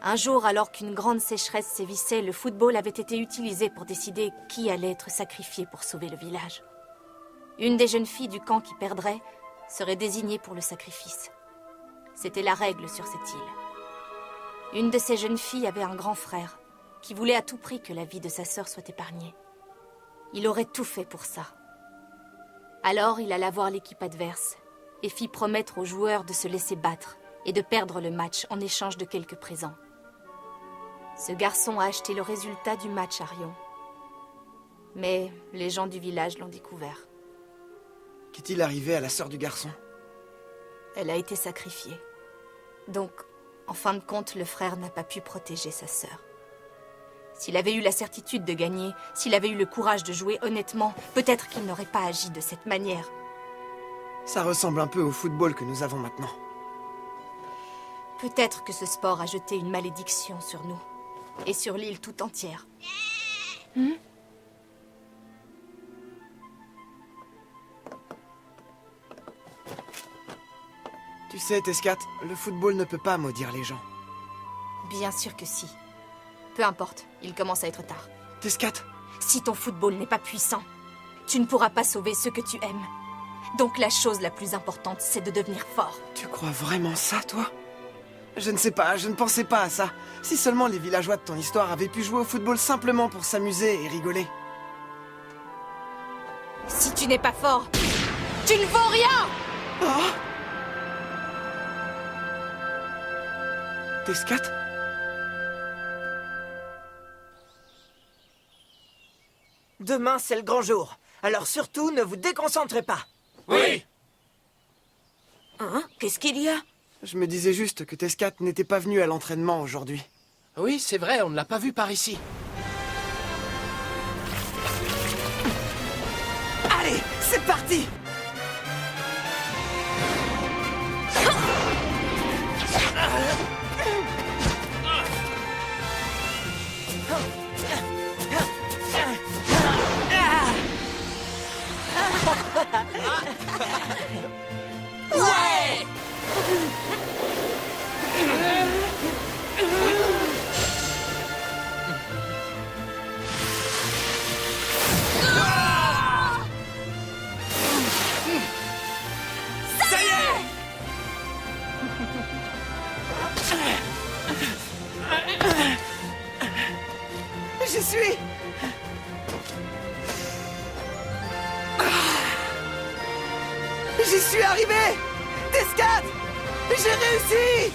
Un jour, alors qu'une grande sécheresse sévissait, le football avait été utilisé pour décider qui allait être sacrifié pour sauver le village. Une des jeunes filles du camp qui perdrait serait désignée pour le sacrifice. C'était la règle sur cette île. Une de ces jeunes filles avait un grand frère qui voulait à tout prix que la vie de sa sœur soit épargnée. Il aurait tout fait pour ça. Alors il alla voir l'équipe adverse et fit promettre aux joueurs de se laisser battre et de perdre le match en échange de quelques présents. Ce garçon a acheté le résultat du match à Rion. Mais les gens du village l'ont découvert. Qu'est-il arrivé à la sœur du garçon? Elle a été sacrifiée. Donc, en fin de compte, le frère n'a pas pu protéger sa sœur. S'il avait eu la certitude de gagner, s'il avait eu le courage de jouer honnêtement, peut-être qu'il n'aurait pas agi de cette manière. Ça ressemble un peu au football que nous avons maintenant. Peut-être que ce sport a jeté une malédiction sur nous. Et sur l'île tout entière. Tu sais, Tescat, le football ne peut pas maudire les gens. Bien sûr que si. Peu importe, il commence à être tard. Tescat! Si ton football n'est pas puissant, tu ne pourras pas sauver ceux que tu aimes. Donc la chose la plus importante, c'est de devenir fort. Tu crois vraiment ça, toi? Je ne sais pas, je ne pensais pas à ça. Si seulement les villageois de ton histoire avaient pu jouer au football simplement pour s'amuser et rigoler. Si tu n'es pas fort, tu ne vaux rien! Oh! Tescat? Demain, c'est le grand jour. Alors surtout, ne vous déconcentrez pas. Oui! Hein? Qu'est-ce qu'il y a? Je me disais juste que Tescat n'était pas venu à l'entraînement aujourd'hui. Oui, c'est vrai, on ne l'a pas vu par ici. Allez, c'est parti! J'y suis! J'y suis arrivé! T4! J'ai réussi!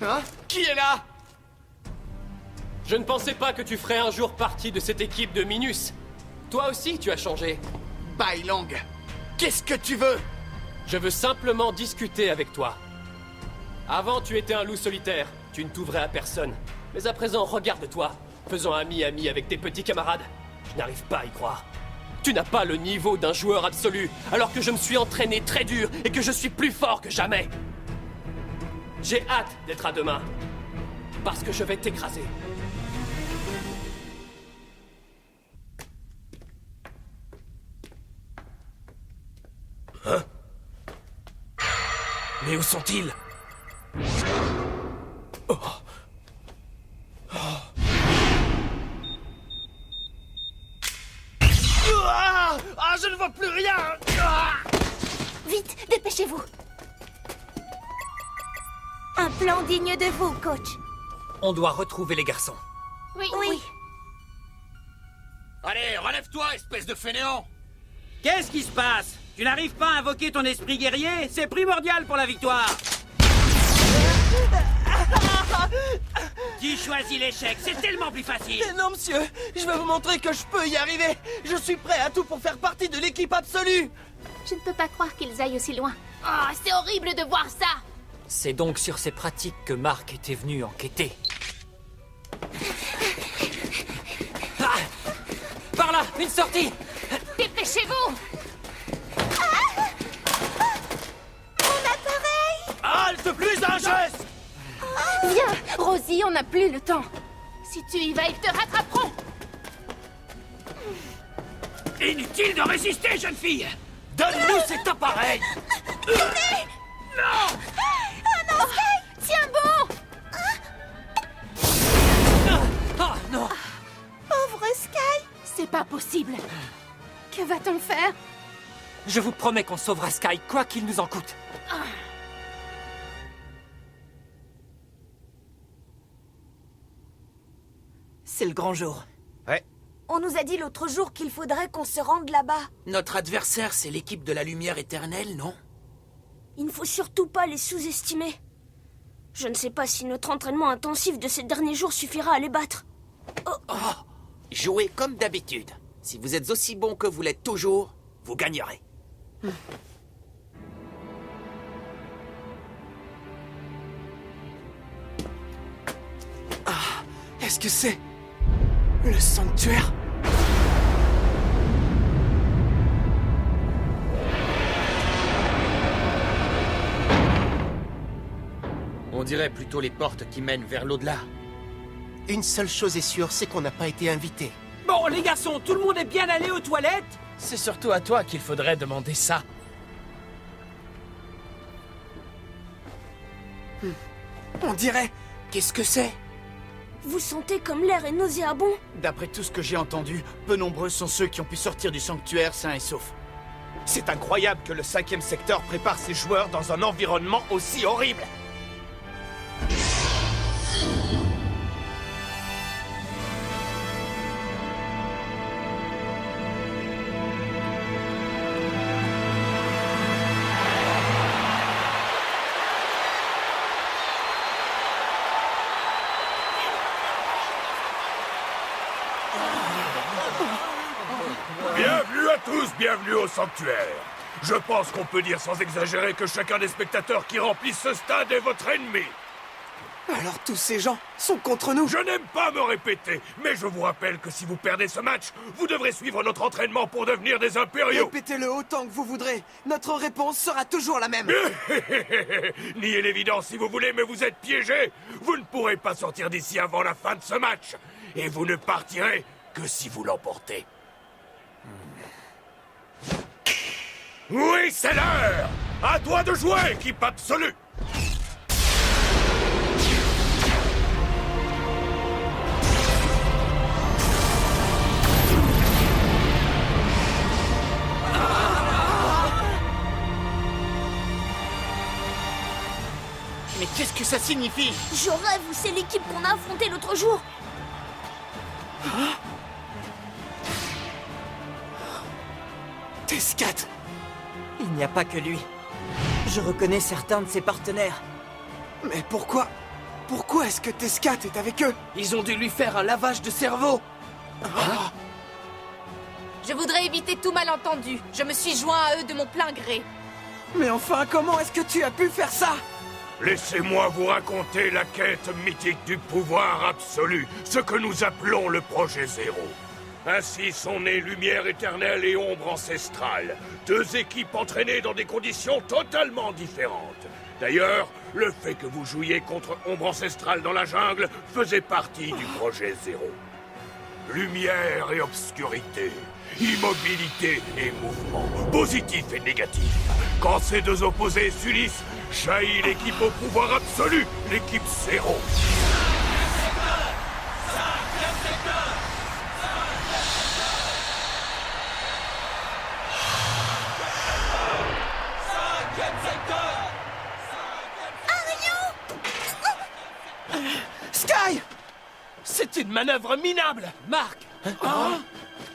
Hein? Qui est là? Je ne pensais pas que tu ferais un jour partie de cette équipe de Minus. Toi aussi, tu as changé. Bai Long, qu'est-ce que tu veux? Je veux simplement discuter avec toi. Avant, tu étais un loup solitaire. Tu ne t'ouvrais à personne. Mais à présent, regarde-toi. Faisant ami-ami avec tes petits camarades. Je n'arrive pas à y croire. Tu n'as pas le niveau d'un joueur absolu, alors que je me suis entraîné très dur et que je suis plus fort que jamais. J'ai hâte d'être à demain. Parce que je vais t'écraser. Hein? Mais où sont-ils? Oh. Oh. Ah, je ne vois plus rien. Vite, dépêchez-vous. Un plan digne de vous, coach. On doit retrouver les garçons. Oui. Allez, relève-toi, espèce de fainéant. Qu'est-ce qui se passe? Tu n'arrives pas à invoquer ton esprit guerrier? C'est primordial pour la victoire. Qui choisit l'échec? C'est tellement plus facile. Mais non, monsieur, je vais vous montrer que je peux y arriver. Je suis prêt à tout pour faire partie de l'équipe absolue. Je ne peux pas croire qu'ils aillent aussi loin. Oh, c'est horrible de voir ça. C'est donc sur ces pratiques que Mark était venu enquêter. Ah! Par là, une sortie! Dépêchez-vous! Mon appareil! Halte, plus un geste! Viens, Rosie, on n'a plus le temps. Si tu y vas, ils te rattraperont. Inutile de résister, jeune fille. Donne-nous cet appareil. Non! Oh non, Sky! Tiens bon! Ah, non! Pauvre Sky! C'est pas possible. Que va-t-on faire? Je vous promets qu'on sauvera Sky, quoi qu'il nous en coûte. C'est le grand jour. Ouais. On nous a dit l'autre jour qu'il faudrait qu'on se rende là-bas. Notre adversaire, c'est l'équipe de la lumière éternelle, non? Il ne faut surtout pas les sous-estimer. Je ne sais pas si notre entraînement intensif de ces derniers jours suffira à les battre. Oh. Jouez comme d'habitude. Si vous êtes aussi bon que vous l'êtes toujours, vous gagnerez. Ah, est-ce que c'est le sanctuaire? On dirait plutôt les portes qui mènent vers l'au-delà. Une seule chose est sûre, c'est qu'on n'a pas été invités. Bon, les garçons, tout le monde est bien allé aux toilettes? C'est surtout à toi qu'il faudrait demander ça. On dirait... Qu'est-ce que c'est? Vous sentez comme l'air est nauséabond? D'après tout ce que j'ai entendu, peu nombreux sont ceux qui ont pu sortir du sanctuaire sains et saufs. C'est incroyable que le 5e secteur prépare ses joueurs dans un environnement aussi horrible. Bienvenue à tous, bienvenue au sanctuaire. Je pense qu'on peut dire sans exagérer que chacun des spectateurs qui remplissent ce stade est votre ennemi. Alors tous ces gens sont contre nous? Je n'aime pas me répéter, mais je vous rappelle que si vous perdez ce match, vous devrez suivre notre entraînement pour devenir des impériaux. Répétez-le autant que vous voudrez. Notre réponse sera toujours la même. Niez l'évidence si vous voulez, mais vous êtes piégés. Vous ne pourrez pas sortir d'ici avant la fin de ce match. Et vous ne partirez que si vous l'emportez. Oui, c'est l'heure! À toi de jouer, équipe absolue! que ça signifie? Je rêve, c'est l'équipe qu'on a affrontée l'autre jour. Tescat! Il n'y a pas que lui. Je reconnais certains de ses partenaires. Mais pourquoi? Pourquoi est-ce que Tescat est avec eux? Ils ont dû lui faire un lavage de cerveau. Je voudrais éviter tout malentendu. Je me suis joint à eux de mon plein gré. Mais enfin, comment est-ce que tu as pu faire ça? Laissez-moi vous raconter la quête mythique du pouvoir absolu, ce que nous appelons le Projet Zéro. Ainsi sont nées Lumière éternelle et Ombre ancestrale, deux équipes entraînées dans des conditions totalement différentes. D'ailleurs, le fait que vous jouiez contre Ombre ancestrale dans la jungle faisait partie du Projet Zéro. Lumière et obscurité, immobilité et mouvement, positif et négatif. Quand ces deux opposés s'unissent, jaillit l'équipe au pouvoir absolu, l'équipe Zéro. Sky! C'est une manœuvre minable. Marc!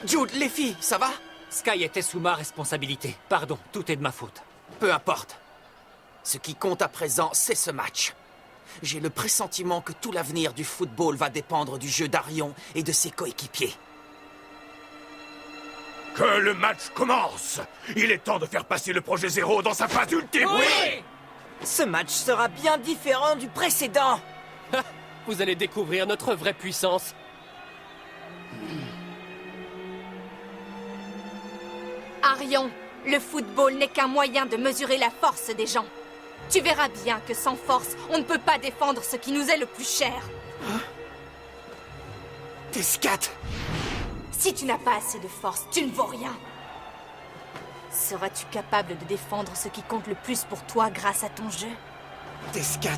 Jude, les filles, ça va? Sky était sous ma responsabilité. Pardon, tout est de ma faute. Peu importe. Ce qui compte à présent, c'est ce match. J'ai le pressentiment que tout l'avenir du football va dépendre du jeu d'Arion et de ses coéquipiers. Que le match commence! Il est temps de faire passer le Projet Zéro dans sa phase ultime! Oui! Ce match sera bien différent du précédent. Vous allez découvrir notre vraie puissance. Arion, le football n'est qu'un moyen de mesurer la force des gens. Tu verras bien que sans force, on ne peut pas défendre ce qui nous est le plus cher. Tescat! Si tu n'as pas assez de force, tu ne vaux rien. Seras-tu capable de défendre ce qui compte le plus pour toi grâce à ton jeu? Tescat!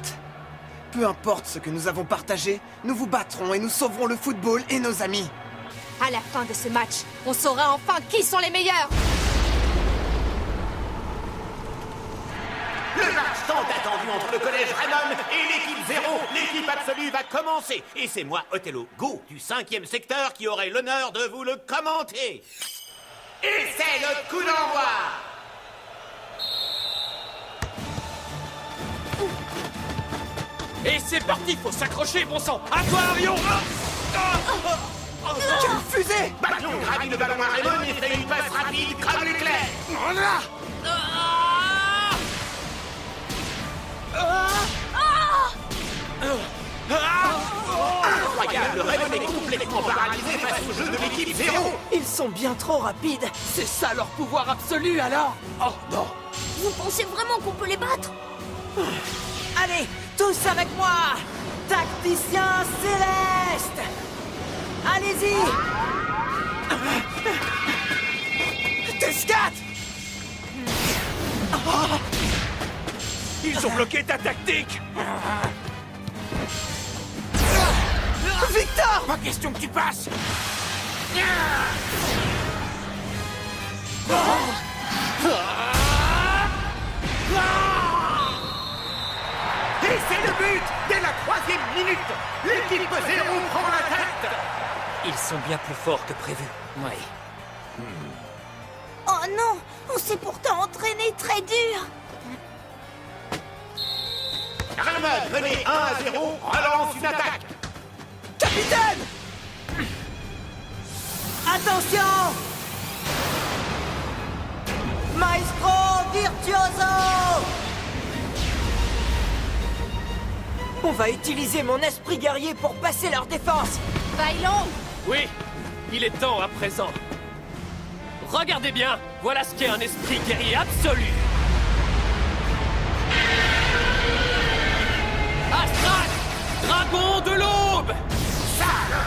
Peu importe ce que nous avons partagé, nous vous battrons et nous sauverons le football et nos amis. À la fin de ce match, on saura enfin qui sont les meilleurs. Le match tant attendu entre le collège Raymond et l'équipe Zéro, l'équipe absolue va commencer. Et c'est moi, Othello Go, du 5e secteur, qui aurai l'honneur de vous le commenter. Et c'est le coup d'envoi. Et c'est parti, faut s'accrocher, bon sang. À toi, Arion. Quelle fusée! Bâton gravit le ballon à Raymond et fait une passe rapide comme l'éclair. Incroyable, Raymond est complètement paralysé face au jeu de l'équipe Zéro. Ils sont bien trop rapides. C'est ça leur pouvoir absolu, alors? Oh non. Vous pensez vraiment qu'on peut les battre? Allez, tous avec moi! Tacticien céleste! Allez-y! Tescat! Ils ont bloqué ta tactique! Victor! Pas question que tu passes. Et c'est le but dès la 3e minute. L'équipe Zéro prend la tête. Ils sont bien plus forts que prévu. Oui. Oh non! On s'est pourtant entraîné très dur! Raymond, mené 1-0, relance une attaque. Capitaine! Attention! Maestro virtuoso! On va utiliser mon esprit guerrier pour passer leur défense! Bailon! Oui, il est temps à présent. Regardez bien, voilà ce qu'est un esprit guerrier absolu. Astral, dragon de l'aube. Sale.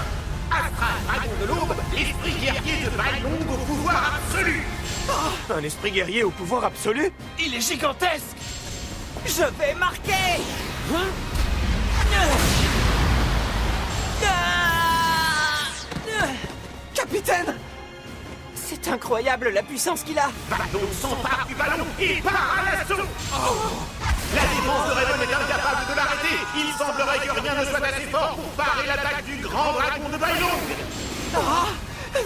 Astral, dragon de l'aube, l'esprit guerrier de Bailong au pouvoir absolu. Un esprit guerrier au pouvoir absolu? Il est gigantesque. Je vais marquer! Capitaine! C'est incroyable la puissance qu'il a! Bailong s'empare du ballon et part à l'assaut. La défense de Raymond est incapable de l'arrêter. Il semblerait que rien ne soit assez fort pour parer l'attaque du grand dragon de Bailong. Ah,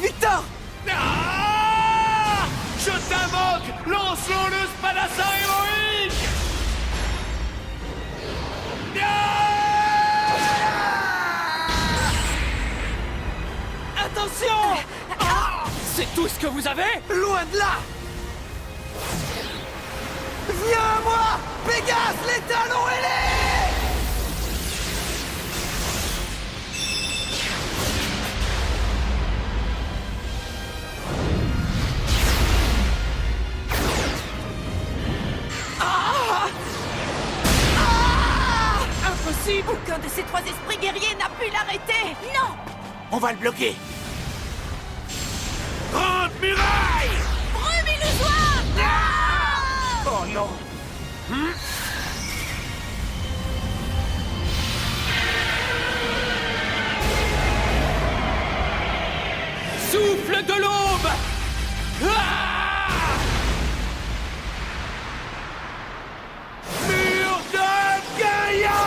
Victor! Ah, je t'invoque! Lançons le Spadassa héroïque! Attention! C'est tout ce que vous avez? Loin de là! Viens à moi! Pégase, les talons ailés! Impossible! Aucun de ces trois esprits guerriers n'a pu l'arrêter! Non! On va le bloquer. Grande muraille! Brume illusoire! Oh non! Souffle de l'aube! Mur de Gaïa!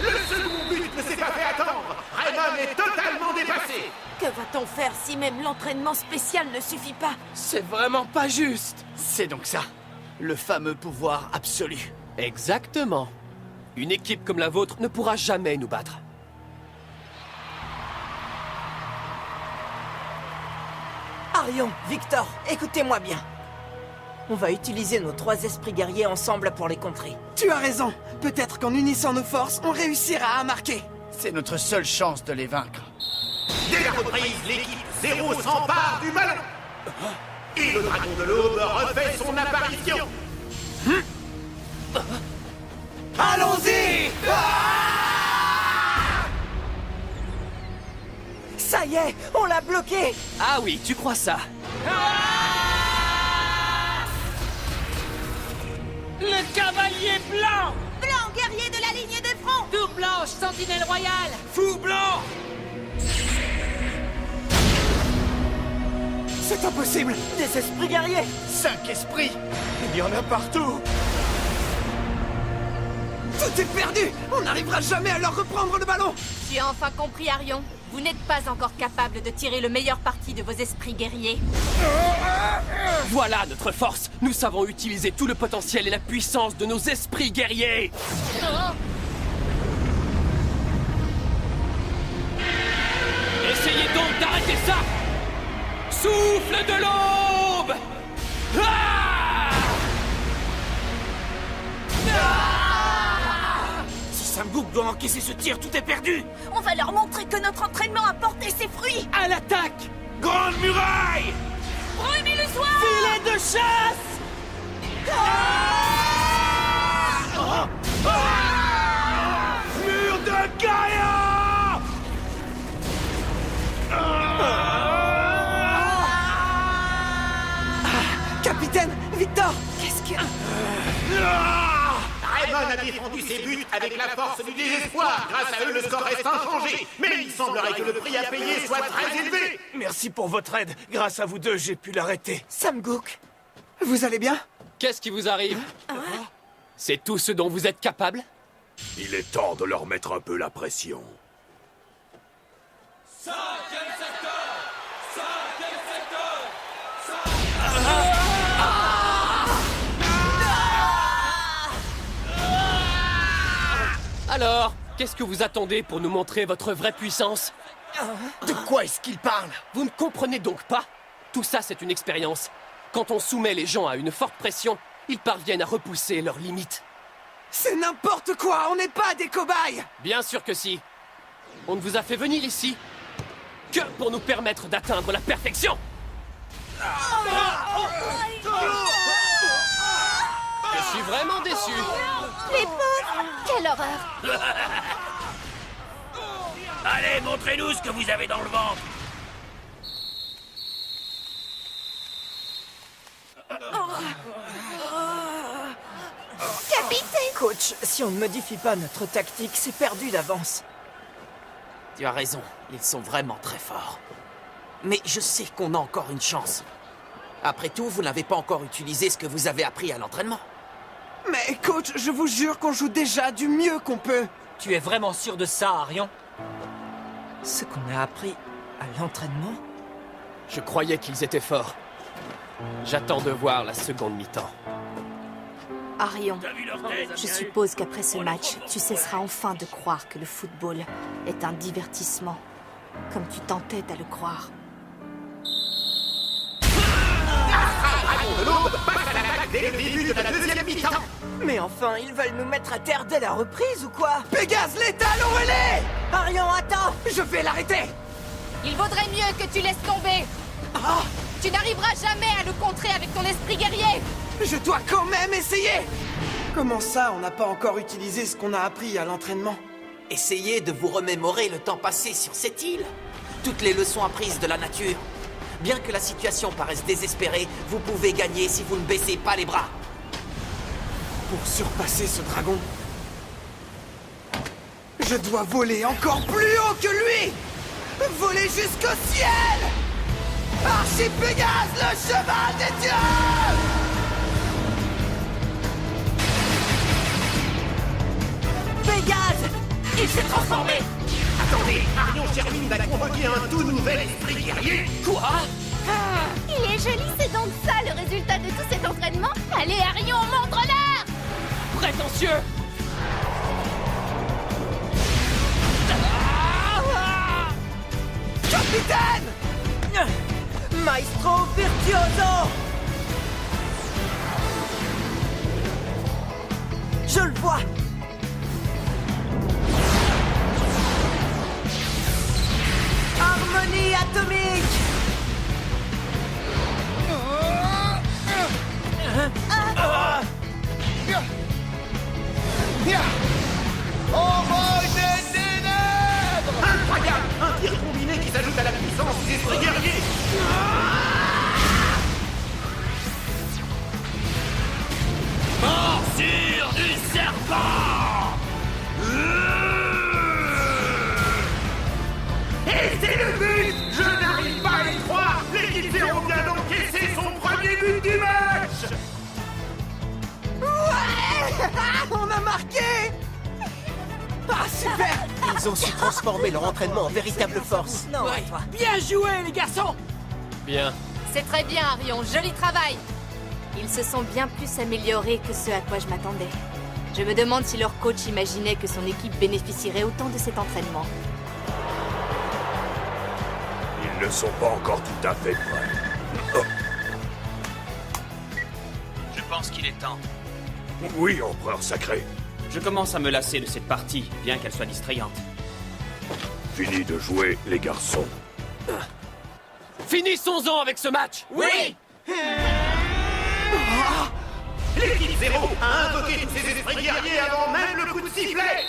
Le second but ne s'est pas fait attendre. Raymond est totalement dépassé. Que va-t-on faire si même l'entraînement spécial ne suffit pas? C'est vraiment pas juste! C'est donc ça, le fameux pouvoir absolu. Exactement. Une équipe comme la vôtre ne pourra jamais nous battre. Arion, Victor, écoutez-moi bien. On va utiliser nos trois esprits guerriers ensemble pour les contrer. Tu as raison. Peut-être qu'en unissant nos forces, on réussira à marquer. C'est notre seule chance de les vaincre. Dès la reprise, l'équipe 0 s'empare du ballon. Et le dragon de l'aube refait son apparition. Allons-y! Ça y est, on l'a bloqué! Ah oui, tu crois ça? Le cavalier blanc! Blanc, guerrier de la ligne de front! Tour blanche, sentinelle royale! Fou blanc! C'est impossible! Des esprits guerriers! 5 esprits! Il y en a partout! Tout est perdu! On n'arrivera jamais à leur reprendre le ballon! Tu as enfin compris, Arion. Vous n'êtes pas encore capable de tirer le meilleur parti de vos esprits guerriers. Voilà notre force! Nous savons utiliser tout le potentiel et la puissance de nos esprits guerriers! Essayez donc d'arrêter ça! Souffle de l'aube! Si Sam Gook doit encaisser ce tir, tout est perdu. On va leur montrer que notre entraînement a porté ses fruits. À l'attaque! Grande muraille! Brume illusoire! Filet de chasse! Mur de Gaïa! Capitaine, Victor! Qu'est-ce que... Raymond a défendu ses buts avec la force du désespoir. Grâce à eux, le score reste inchangé. Mais il semblerait que le prix à payer soit très élevé. Merci pour votre aide. Grâce à vous deux, j'ai pu l'arrêter. Sam Gook, vous allez bien? Qu'est-ce qui vous arrive? C'est tout ce dont vous êtes capable? Il est temps de leur mettre un peu la pression. Alors, qu'est-ce que vous attendez pour nous montrer votre vraie puissance? De quoi est-ce qu'il parle? Vous ne comprenez donc pas? Tout ça, c'est une expérience. Quand on soumet les gens à une forte pression, ils parviennent à repousser leurs limites. C'est n'importe quoi! On n'est pas des cobayes! Bien sûr que si. On ne vous a fait venir ici que pour nous permettre d'atteindre la perfection. Je suis vraiment déçu. Les pauvres! Quelle horreur! Allez, montrez-nous ce que vous avez dans le ventre. Capitaine! Coach, si on ne modifie pas notre tactique, c'est perdu d'avance. Tu as raison, ils sont vraiment très forts. Mais je sais qu'on a encore une chance. Après tout, vous n'avez pas encore utilisé ce que vous avez appris à l'entraînement. Mais coach, je vous jure qu'on joue déjà du mieux qu'on peut. Tu es vraiment sûr de ça, Arion? Ce qu'on a appris à l'entraînement? Je croyais qu'ils étaient forts. J'attends de voir la seconde mi-temps. Arion, je suppose qu'après ce match, tu cesseras enfin de croire que le football est un divertissement, comme tu t'entêtes à le croire. De l'aube passe à l'attaque dès le début de la deuxième mi-temps. Mais enfin, ils veulent nous mettre à terre dès la reprise ou quoi? Pégase létal au relais! Arion, attends! Je vais l'arrêter! Il vaudrait mieux que tu laisses tomber. Tu n'arriveras jamais à le contrer avec ton esprit guerrier. Je dois quand même essayer! Comment ça, on n'a pas encore utilisé ce qu'on a appris à l'entraînement? Essayez de vous remémorer le temps passé sur cette île. Toutes les leçons apprises de la nature. Bien que la situation paraisse désespérée, vous pouvez gagner si vous ne baissez pas les bras. Pour surpasser ce dragon, je dois voler encore plus haut que lui! Voler jusqu'au ciel! Archipégase, le cheval des dieux! Pégase! Il s'est transformé! Attendez, Arion Sherwin a convoqué un tout nouvel esprit guerrier. Quoi? Il est joli, c'est donc ça le résultat de tout cet entraînement? Allez, Arion, montre-leur! Prétentieux! Capitaine! Maestro virtuoso! Je le vois! Harmonie atomique! Envoi des ténèbres! Incroyable! Un tir combiné qui s'ajoute à la puissance des esprits guerriers! Morsure du serpent! Et c'est le but! Je n'arrive pas à y croire! L'équipe Zéro vient d'encaisser son premier but du match! Ouais! On a marqué! Ah, super! Ils ont su transformer leur entraînement en véritable force. Non, toi. Bien joué, les garçons! Bien. C'est très bien, Arion. Joli travail. Ils se sont bien plus améliorés que ce à quoi je m'attendais. Je me demande si leur coach imaginait que son équipe bénéficierait autant de cet entraînement. Ils ne sont pas encore tout à fait prêts. Je pense qu'il est temps. Oui, empereur sacré. Je commence à me lasser de cette partie, bien qu'elle soit distrayante. Fini de jouer, les garçons. Finissons-en avec ce match! Oui! L'équipe Zéro a invoqué tous ses esprits guerriers avant même le coup de sifflet!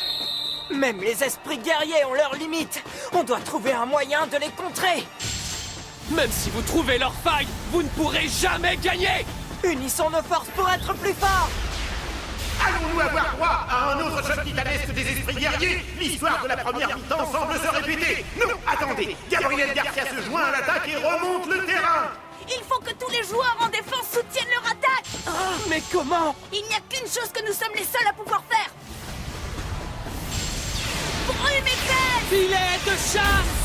Même les esprits guerriers ont leurs limites. On doit trouver un moyen de les contrer. Même si vous trouvez leur faille, vous ne pourrez jamais gagner! Unissons nos forces pour être plus forts. Allons-nous avoir droit à un autre choc titanesque des esprits guerriers? L'histoire de la première mi-temps semble se répéter. Non, attendez! Gabriel Garcia se joint à l'attaque et remonte le terrain! Il faut que tous les joueurs en défense soutiennent leur attaque! Mais comment? Il n'y a qu'une chose que nous sommes les seuls à pouvoir faire! Brumétel! Filet de chasse!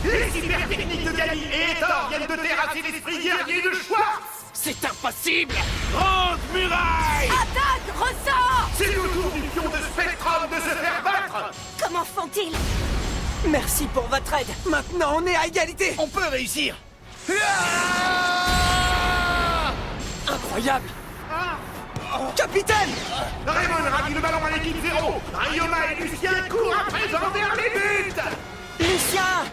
Les super techniques de Gali et Hector viennent de terrasser l'esprit guerrier de Schwartz! C'est impossible! Grande muraille! Attaque! Ressort! C'est au tour du pion de Spectrum de se faire battre! Comment font-ils? Merci pour votre aide. Maintenant, on est à égalité! On peut réussir! Incroyable! Capitaine! Raymond ravit le ballon à l'équipe Zéro! Ryoma et Lucien courent à présent vers les buts! Lucien!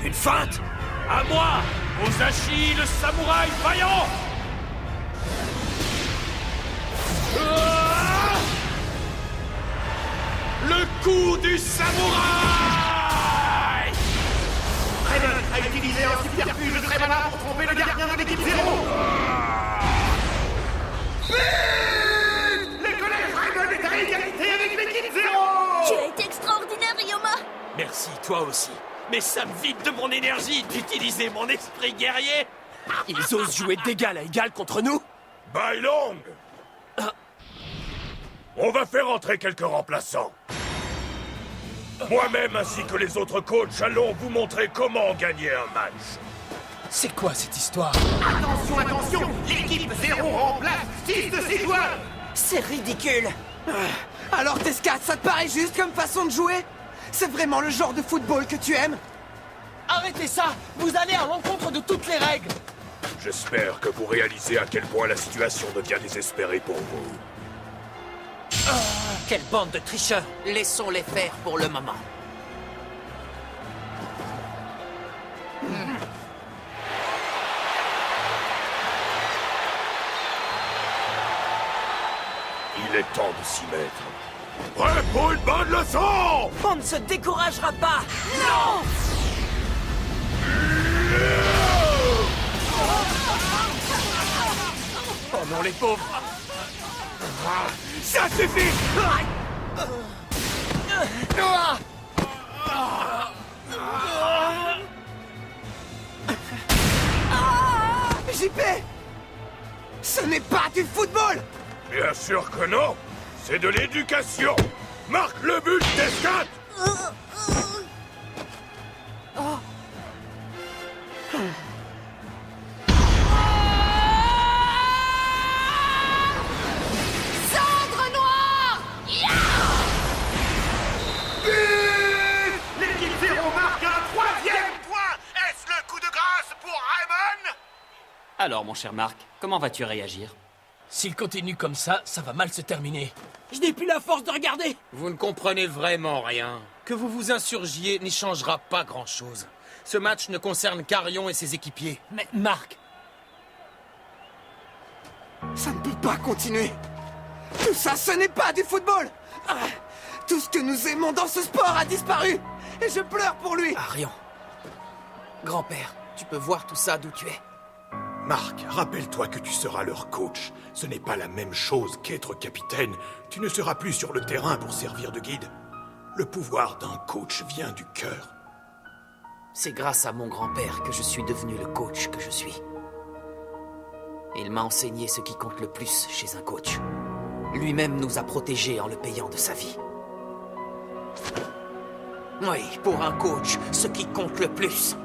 Une feinte! À moi! Osashi, le samouraï vaillant! Le coup du samouraï! Raymond a utilisé un subterfuge très malin pour tromper le gardien de l'équipe 0. Le collège Raymond est à égalité avec l'équipe 0. Tu as été extraordinaire, Ryoma. Merci, toi aussi. Mais ça me vide de mon énergie d'utiliser mon esprit guerrier. Ils osent jouer d'égal à égal contre nous? Bailong! On va faire entrer quelques remplaçants. Moi-même ainsi que les autres coachs allons vous montrer comment gagner un match. C'est quoi cette histoire? Attention, attention! L'équipe 0 remplace 6 de ses joueurs. C'est ridicule. Alors Tescat, ça te paraît juste comme façon de jouer? C'est vraiment le genre de football que tu aimes? Arrêtez ça! Vous allez à l'encontre de toutes les règles! J'espère que vous réalisez à quel point la situation devient désespérée pour vous. Quelle bande de tricheurs! Laissons-les faire pour le moment. Il est temps de s'y mettre. Prêt pour une bonne leçon! On ne se découragera pas! Non! Oh non, les pauvres! Ça suffit! JP! Ce n'est pas du football! Bien sûr que non! C'est de l'éducation! Marque le but, Tescat! Cendre noire! L'équipe 0 marque un 3e point. Est-ce le coup de grâce pour Raymond? Alors, mon cher Marc, comment vas-tu réagir? S'il continue comme ça va mal se terminer. Je n'ai plus la force de regarder. Vous ne comprenez vraiment rien. Que vous vous insurgiez n'y changera pas grand-chose. Ce match ne concerne qu'Arion et ses équipiers. Mais Marc, Ça ne peut pas continuer. Tout ça, ce n'est pas du football. Tout ce que nous aimons dans ce sport a disparu. Et je pleure pour lui. Arion. Grand-père, tu peux voir tout ça d'où tu es. Marc, rappelle-toi que tu seras leur coach. Ce n'est pas la même chose qu'être capitaine. Tu ne seras plus sur le terrain pour servir de guide. Le pouvoir d'un coach vient du cœur. C'est grâce à mon grand-père que je suis devenu le coach que je suis. Il m'a enseigné ce qui compte le plus chez un coach. Lui-même nous a protégés en le payant de sa vie. Oui, pour un coach, ce qui compte le plus,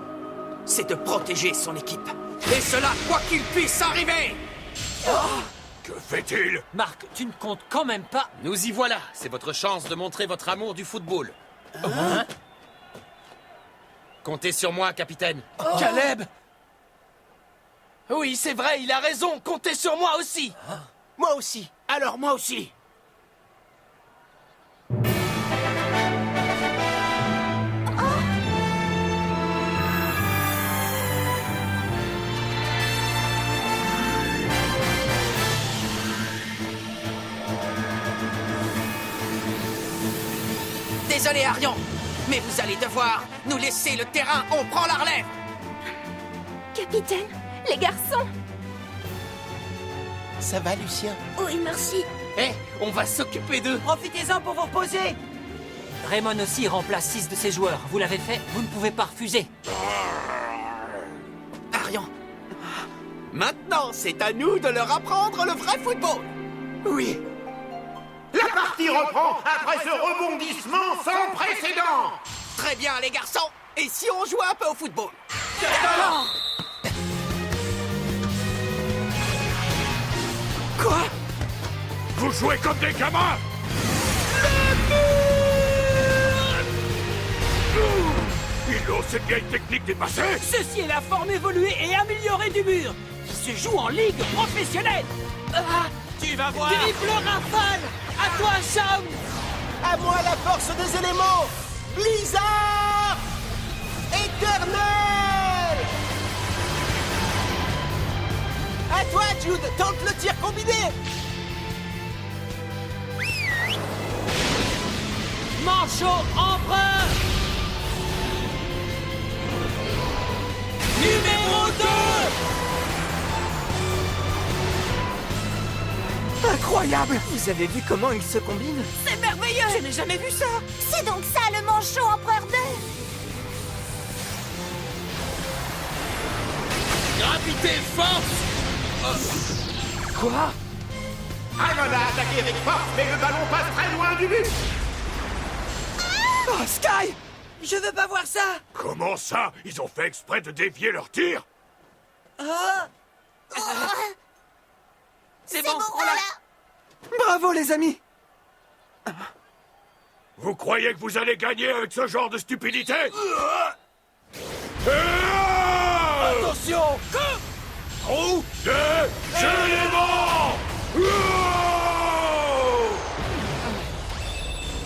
c'est de protéger son équipe. Et cela, quoi qu'il puisse arriver! Que fait-il? Marc, tu ne comptes quand même pas. Nous y voilà. C'est votre chance de montrer votre amour du football. Comptez sur moi, capitaine. Caleb! Oui, c'est vrai, il a raison. Comptez sur moi aussi. Moi aussi. Alors moi aussi. Désolé, Arion, mais vous allez devoir nous laisser le terrain. On prend la relève. Capitaine, les garçons. Ça va, Lucien? Oui, merci. Eh, on va s'occuper d'eux. Profitez-en pour vous reposer! Raymond aussi remplace 6 de ses joueurs. Vous l'avez fait, vous ne pouvez pas refuser. Arion, maintenant, c'est à nous de leur apprendre le vrai football. Oui. La partie reprend après ce rebondissement sans précédent. Très bien, les garçons. Et si on jouait un peu au football? Quoi? Vous jouez comme des gamins! Il ose cette vieille technique dépassée! Ceci est la forme évoluée et améliorée du mur, qui se joue en ligue professionnelle. Tu vas voir. Triple rafale. À toi, Shaun. À moi la force des éléments! Blizzard! Éternel! À toi, Jude! Tente le tir combiné! Mange manchot empereur. Numéro 2. Incroyable! Vous avez vu comment ils se combinent? C'est merveilleux! Je n'ai jamais vu ça! C'est donc ça le manchot empereur 2! Gravité force. Quoi? Raymond a attaqué avec force, mais le ballon passe très loin du but. Oh, Sky! Je veux pas voir ça! Comment ça? Ils ont fait exprès de dévier leur tir? C'est bon, on l'a. Bravo, les amis! Vous croyez que vous allez gagner avec ce genre de stupidité? Attention! Trou de l'élément!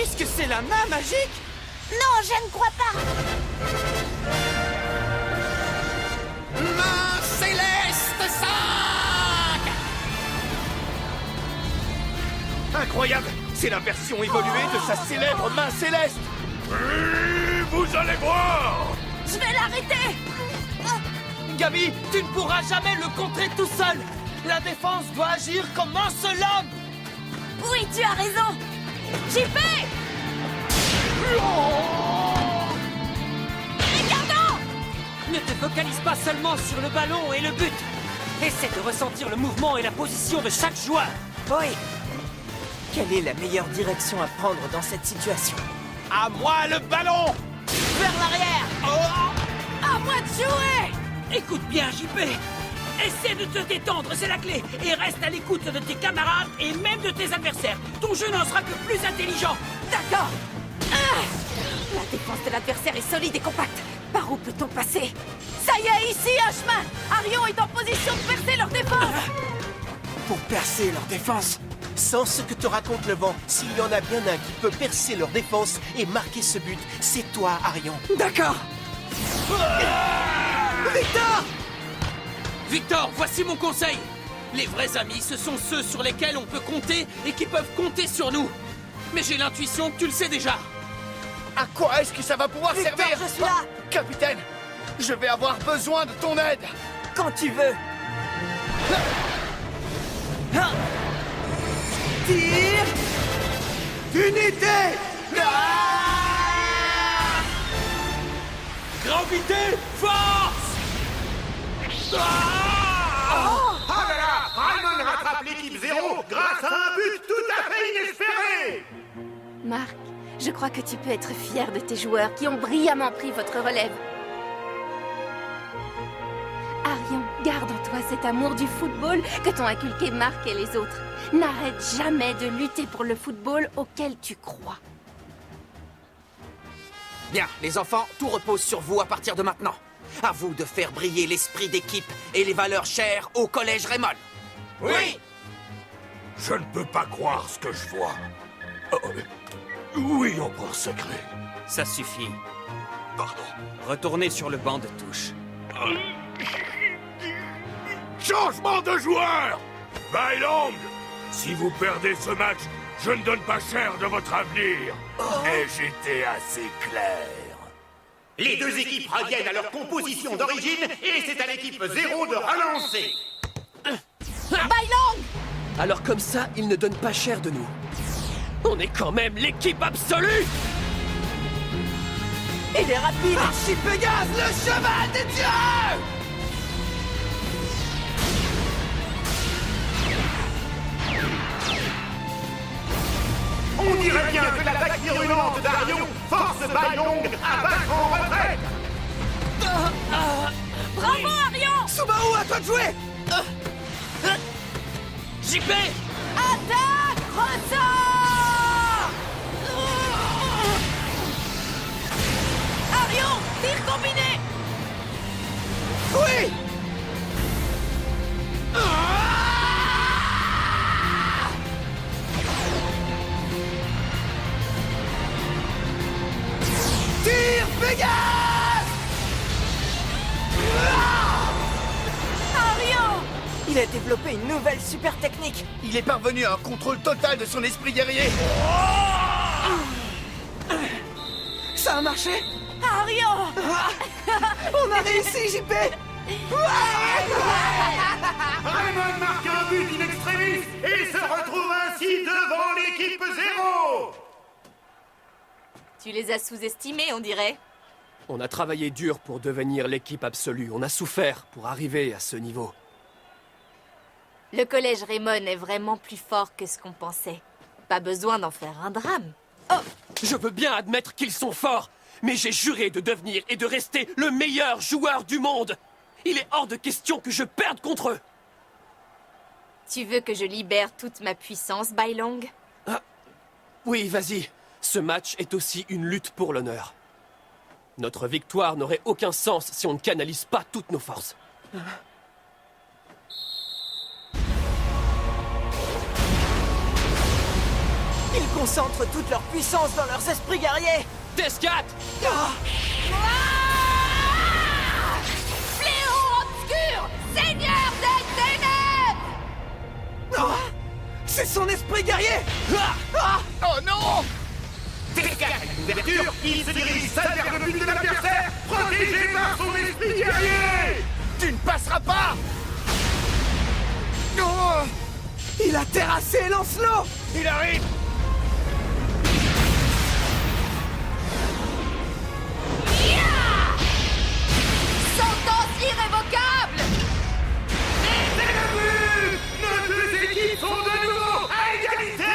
Est-ce que c'est la main magique? Non, je ne crois pas! Main céleste 5! Incroyable! C'est la version évoluée de sa célèbre main céleste. Vous allez voir! Je vais l'arrêter! Gabi, tu ne pourras jamais le contrer tout seul. La défense doit agir comme un seul homme. Oui, tu as raison! JP! Ricardo! Ne te focalise pas seulement sur le ballon et le but. Essaie de ressentir le mouvement et la position de chaque joueur. Oui. Quelle est la meilleure direction à prendre dans cette situation? À moi le ballon! Vers l'arrière. À moi de jouer! Écoute bien, JP. Essaie de te détendre, c'est la clé. Et reste à l'écoute de tes camarades et même de tes adversaires. Ton jeu n'en sera que plus intelligent. D'accord! La défense de l'adversaire est solide et compacte. Par où peut-on passer? Ça y est, ici, un chemin! Arion est en position de percer leur défense! Pour percer leur défense? Sans ce que te raconte le vent, s'il y en a bien un qui peut percer leur défense et marquer ce but, c'est toi, Arion. D'accord! Victor! Victor, voici mon conseil. Les vrais amis, ce sont ceux sur lesquels on peut compter et qui peuvent compter sur nous. Mais j'ai l'intuition que tu le sais déjà. À quoi est-ce que ça va pouvoir Victor, servir? je suis là! Capitaine, je vais avoir besoin de ton aide. Quand tu veux. Tir! Unité! Gravité, force! Ah là là! Raymond rattrape l'équipe 0 grâce à un but tout à fait inespéré! Marc, je crois que tu peux être fier de tes joueurs qui ont brillamment pris votre relève. Arion, garde en toi cet amour du football que t'ont inculqué Marc et les autres. N'arrête jamais de lutter pour le football auquel tu crois. Bien, les enfants, tout repose sur vous à partir de maintenant. À vous de faire briller l'esprit d'équipe et les valeurs chères au Collège Raymond. Oui! Je ne peux pas croire ce que je vois. Oui, empereur sacré. Ça suffit. Pardon. Retournez sur le banc de touche. Changement de joueur! Bailong! Si vous perdez ce match, je ne donne pas cher de votre avenir. Et j'étais assez clair. Les deux équipes reviennent à leur composition d'origine et c'est à l'équipe 0 de relancer. Bailong! Alors comme ça, ils ne donnent pas cher de nous. On est quand même l'équipe absolue! Il est rapide! Archipégase, le cheval des dieux! On dirait bien que l'attaque virulente d'Arion force Bailong à battre en retraite. Bravo, Arion! Subaru, à toi de jouer! JP! Attaque! Ressort! Arion! Tir combiné! Oui! Tir Pégase! Arion! Il a développé une nouvelle super technique. Il est parvenu à un contrôle total de son esprit guerrier. Ça a marché? Arion! On a réussi, JP! Raymond marque un but in extremis et se retrouve ainsi devant l'équipe 0. Tu les as sous-estimés, on dirait. On a travaillé dur pour devenir l'équipe absolue. On a souffert pour arriver à ce niveau. Le collège Raymond est vraiment plus fort que ce qu'on pensait. Pas besoin d'en faire un drame. Oh, je veux bien admettre qu'ils sont forts, mais j'ai juré de devenir et de rester le meilleur joueur du monde. Il est hors de question que je perde contre eux. Tu veux que je libère toute ma puissance, Bailong? Oui, vas-y. Ce match est aussi une lutte pour l'honneur. Notre victoire n'aurait aucun sens si on ne canalise pas toutes nos forces. Ils concentrent toute leur puissance dans leurs esprits guerriers. Descat! Fléau obscur, seigneur des ténèbres! C'est son esprit guerrier! Oh non! Descat à l'ouverture, il se dirige seul vers le but de l'adversaire, protégé par son esprit guerrier! Tu ne passeras pas! Oh, il a terrassé Lancelot! Il arrive! Sentence irrévocable! C'est le but! Nos deux équipes sont de nouveau à égalité!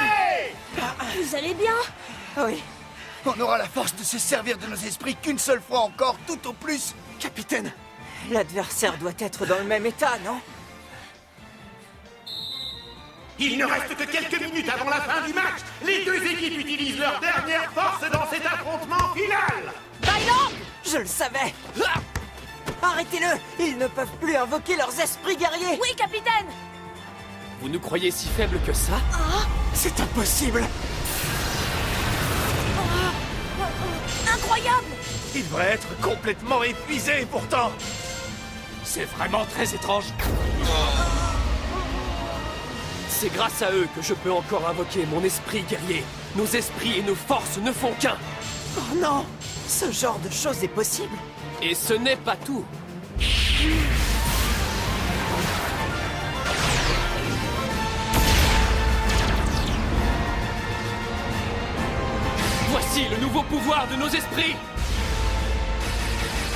Vous allez bien? Oui. On aura la force de se servir de nos esprits qu'une seule fois encore, tout au plus. Capitaine, l'adversaire doit être dans le même état, non? Il ne reste que quelques minutes avant la fin du match. Les deux équipes utilisent leur dernière force dans cet affrontement final. Bailong! Je le savais! Arrêtez-le! Ils ne peuvent plus invoquer leurs esprits guerriers! Oui, capitaine! Vous nous croyez si faibles que ça? C'est impossible! Incroyable! Il devrait être complètement épuisé pourtant. C'est vraiment très étrange. C'est grâce à eux que je peux encore invoquer mon esprit guerrier. Nos esprits et nos forces ne font qu'un. Oh non! Ce genre de choses est possible! Et ce n'est pas tout. Voici le nouveau pouvoir de nos esprits.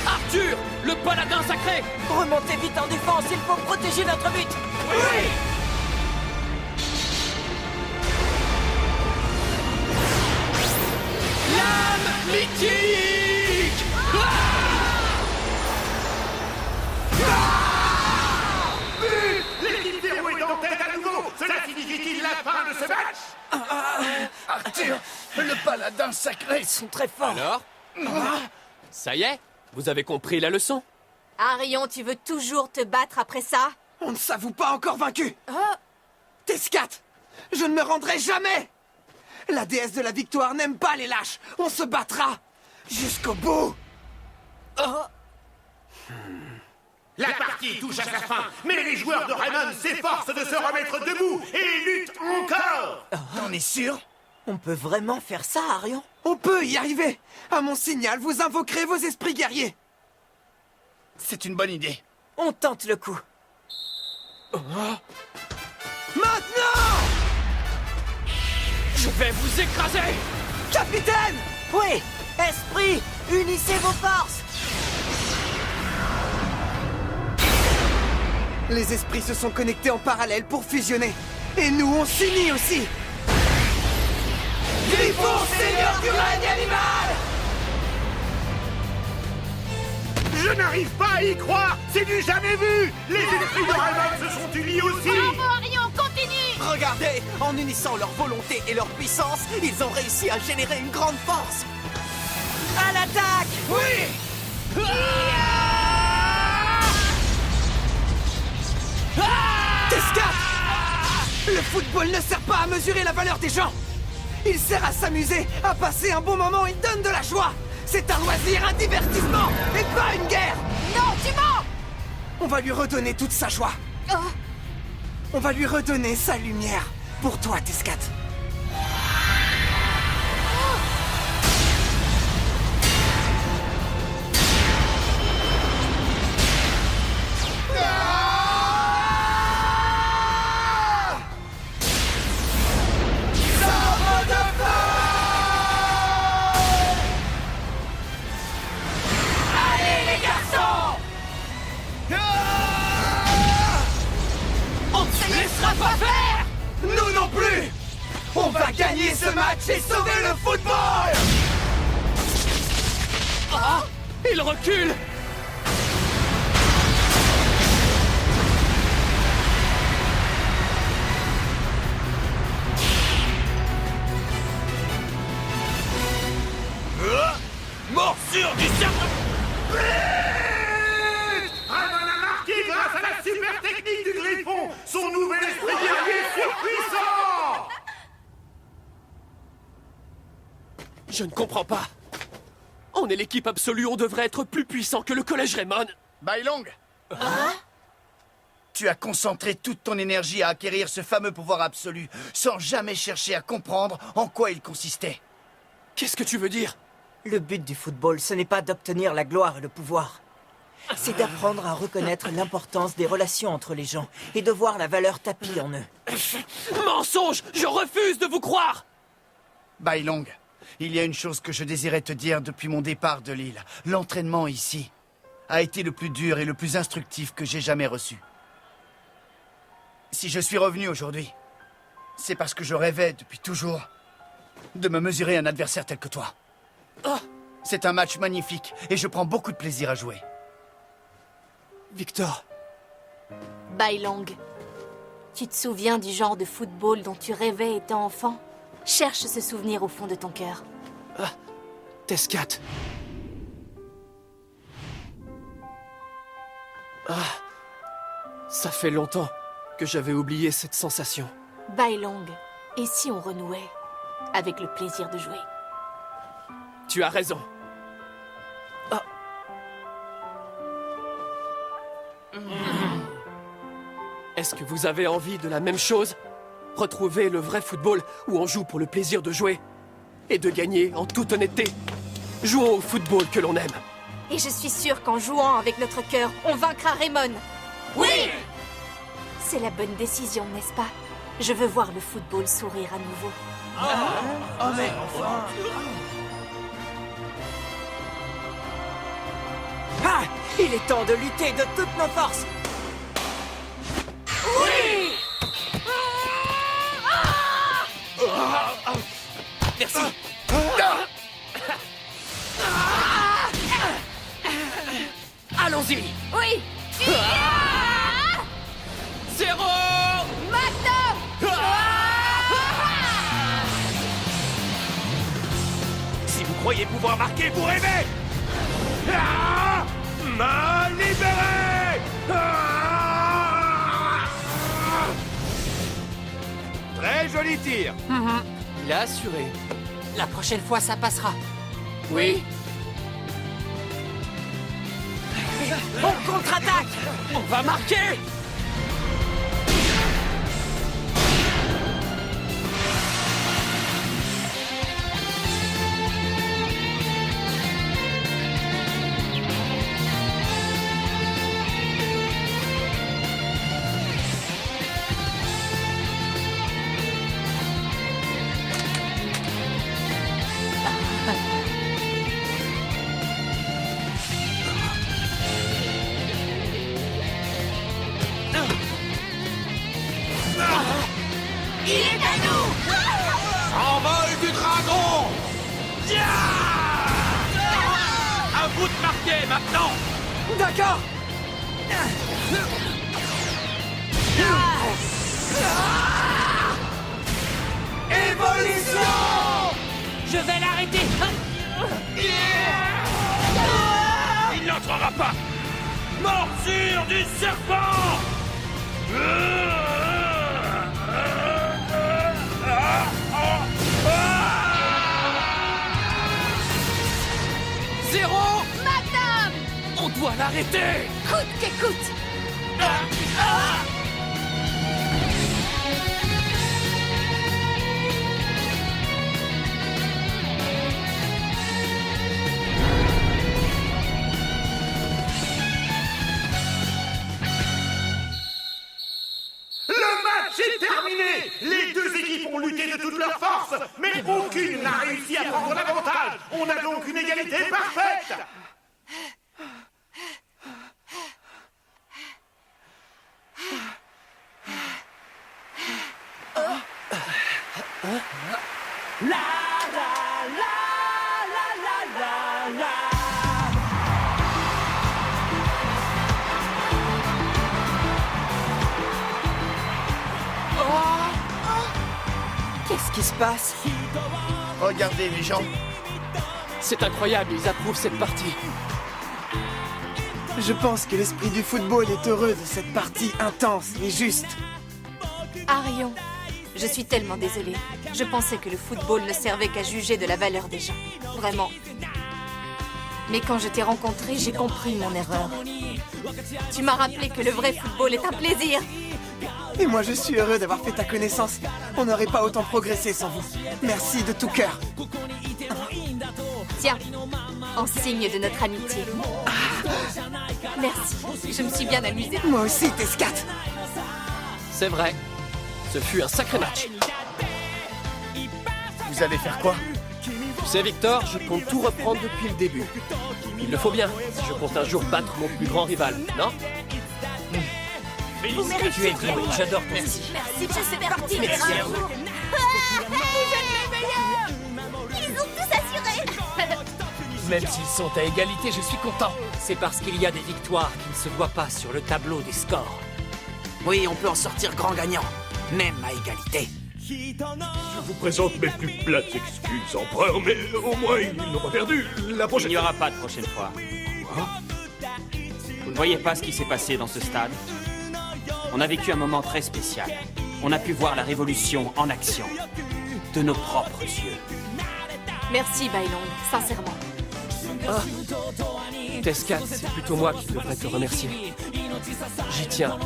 Arthur, le paladin sacré! Remontez vite en défense, il faut protéger notre but! Oui! Lame mythique! L'équipe 0 est en tête à nouveau. Cela signifie-t-il la fin de ce match? Arthur, le paladin sacré. Ils sont très forts! Alors? Ça y est? Vous avez compris la leçon? Arion, tu veux toujours te battre après ça? On ne s'avoue pas encore vaincu! Tescat! Je ne me rendrai jamais! La déesse de la victoire n'aime pas les lâches! On se battra! Jusqu'au bout! La partie touche à sa fin, mais les joueurs de Raymond s'efforcent de se remettre debout et luttent encore. T'en es sûr? On peut vraiment faire ça, Arion? On peut y arriver! À mon signal, vous invoquerez vos esprits guerriers! C'est une bonne idée. On tente le coup. Maintenant! Je vais vous écraser! Capitaine! Oui! Esprit, unissez vos forces! Les esprits se sont connectés en parallèle pour fusionner. Et nous, on s'unit aussi! Griffon, seigneur du règne animal! Je n'arrive pas à y croire. C'est du jamais vu. Les esprits de Raymond se sont unis aussi. Bravo, Arion, continue! Regardez, en unissant leur volonté et leur puissance, ils ont réussi à générer une grande force. À l'attaque! Oui! Tescat! Le football ne sert pas à mesurer la valeur des gens. Il sert à s'amuser, à passer un bon moment et donne de la joie. C'est un loisir, un divertissement, et pas une guerre. Non, tu mens! On va lui redonner toute sa joie. On va lui redonner sa lumière. Pour toi, Tescat. ce match et sauver le football! Ah! Il recule! Morsure du serpent! Raymond a marqué grâce à la super technique du Griffon! Son nouvel esprit guerrier surpuissant! Je ne comprends pas. On est l'équipe absolue, on devrait être plus puissant que le collège Raymond. Bailong, tu as concentré toute ton énergie à acquérir ce fameux pouvoir absolu, sans jamais chercher à comprendre en quoi il consistait. Qu'est-ce que tu veux dire? Le but du football, ce n'est pas d'obtenir la gloire et le pouvoir. C'est d'apprendre à reconnaître l'importance des relations entre les gens et de voir la valeur tapie en eux. Mensonge! Je refuse de vous croire! Bailong, il y a une chose que je désirais te dire depuis mon départ de l'île. L'entraînement ici a été le plus dur et le plus instructif que j'ai jamais reçu. Si je suis revenu aujourd'hui, c'est parce que je rêvais depuis toujours de me mesurer à un adversaire tel que toi. C'est un match magnifique et je prends beaucoup de plaisir à jouer. Victor. Bailong, tu te souviens du genre de football dont tu rêvais étant enfant? Cherche ce souvenir au fond de ton cœur. Tescat. Ça fait longtemps que j'avais oublié cette sensation. Bailong, et si on renouait avec le plaisir de jouer? Tu as raison. Est-ce que vous avez envie de la même chose? Retrouver le vrai football où on joue pour le plaisir de jouer et de gagner en toute honnêteté. Jouons au football que l'on aime. Et je suis sûre qu'en jouant avec notre cœur, on vaincra Raymond. Oui! C'est la bonne décision, n'est-ce pas? Je veux voir le football sourire à nouveau. Mais enfin... Ah! Il est temps de lutter de toutes nos forces! Oui! Merci. Allons-y. Oui! Zéro! Maintenant! Si vous croyez pouvoir marquer, vous rêvez! Main libérée! Très joli tir! Il a assuré. La prochaine fois, ça passera. Oui. On contre-attaque! On va marquer! Il est à nous! Envol du dragon! À vous de marquer maintenant! D'accord! Évolution! Je vais l'arrêter! Il n'entrera pas! Morsure du serpent! Zéro! Magnum! On doit l'arrêter! Coûte que coûte! Le match est terminé! Les deux équipes ont lutté de toutes leurs forces, mais aucune n'a réussi à prendre l'avantage! On a donc une égalité parfaite! Qu'est-ce qui se passe? Regardez les gens. C'est incroyable, ils approuvent cette partie. Je pense que l'esprit du football est heureux de cette partie intense et juste. Arion, je suis tellement désolée. Je pensais que le football ne servait qu'à juger de la valeur des gens. Vraiment. Mais quand je t'ai rencontré, j'ai compris mon erreur. Tu m'as rappelé que le vrai football est un plaisir. Et moi, je suis heureux d'avoir fait ta connaissance. On n'aurait pas autant progressé sans vous. Merci de tout cœur. Tiens, en signe de notre amitié. Merci, je me suis bien amusée. Moi aussi, Tescat. C'est vrai. Ce fut un sacré match. Vous allez faire quoi? Tu sais, Victor, je compte tout reprendre depuis le début. Il le faut bien, si je compte un jour battre mon plus grand rival, non? Vous méritez. Tu es vrai, j'adore ton Merci, c'est parti. Merci à vous. Ils ont tous assuré. Même s'ils sont à égalité, je suis content. C'est parce qu'il y a des victoires qui ne se voient pas sur le tableau des scores. Oui, on peut en sortir grand gagnant, même à égalité. Je vous présente mes plus plates excuses, empereur, mais au moins ils n'ont pas perdu. La prochaine... Il n'y aura pas de prochaine fois. Vous ne voyez pas ce qui s'est passé dans ce stade? On a vécu un moment très spécial. On a pu voir la révolution en action, de nos propres yeux. Merci, Bailong, sincèrement. Tescat, c'est plutôt moi qui devrais te remercier. J'y tiens,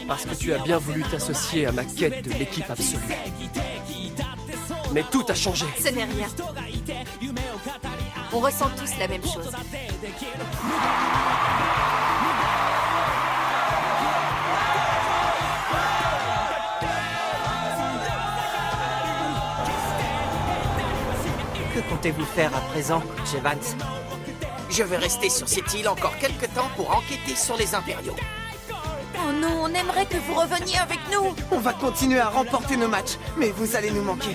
parce que tu as bien voulu t'associer à ma quête de l'équipe absolue. Mais tout a changé. Ce n'est rien. On ressent tous la même chose. Que comptez-vous faire à présent, coach Evans? Je vais rester sur cette île encore quelques temps pour enquêter sur les impériaux. Oh non, on aimerait que vous reveniez avec nous. On va continuer à remporter nos matchs, mais vous allez nous manquer.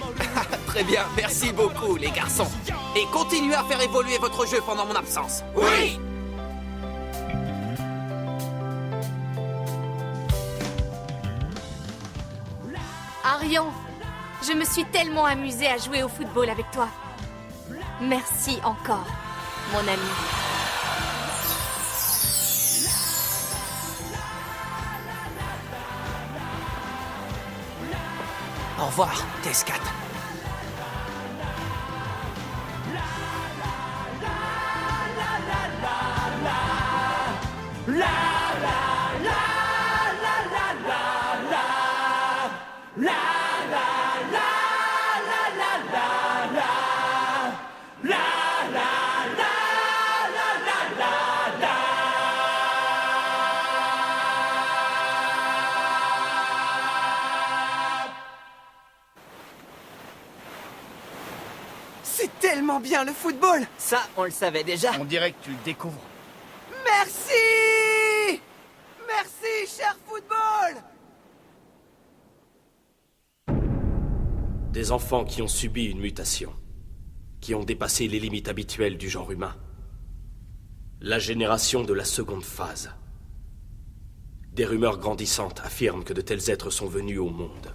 Très bien, merci beaucoup les garçons. Et continuez à faire évoluer votre jeu pendant mon absence. Oui! Arion, je me suis tellement amusée à jouer au football avec toi. Merci encore, mon ami. Au revoir, Tescat. C'est tellement bien le football. Ça, on le savait déjà. On dirait que tu le découvres. Merci. Merci, cher football. Des enfants qui ont subi une mutation, qui ont dépassé les limites habituelles du genre humain. La génération de la seconde phase. Des rumeurs grandissantes affirment que de tels êtres sont venus au monde.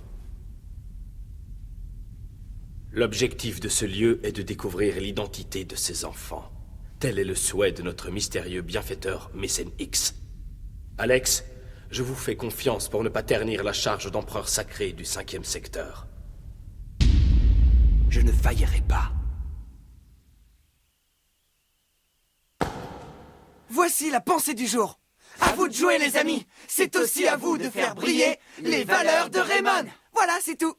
L'objectif de ce lieu est de découvrir l'identité de ces enfants. Tel est le souhait de notre mystérieux bienfaiteur Mécène X. Alex, je vous fais confiance pour ne pas ternir la charge d'empereur sacré du 5e secteur. Je ne faillirai pas. Voici la pensée du jour. À vous de jouer, les amis. C'est aussi à vous de faire briller les valeurs de Raymond. Voilà, c'est tout.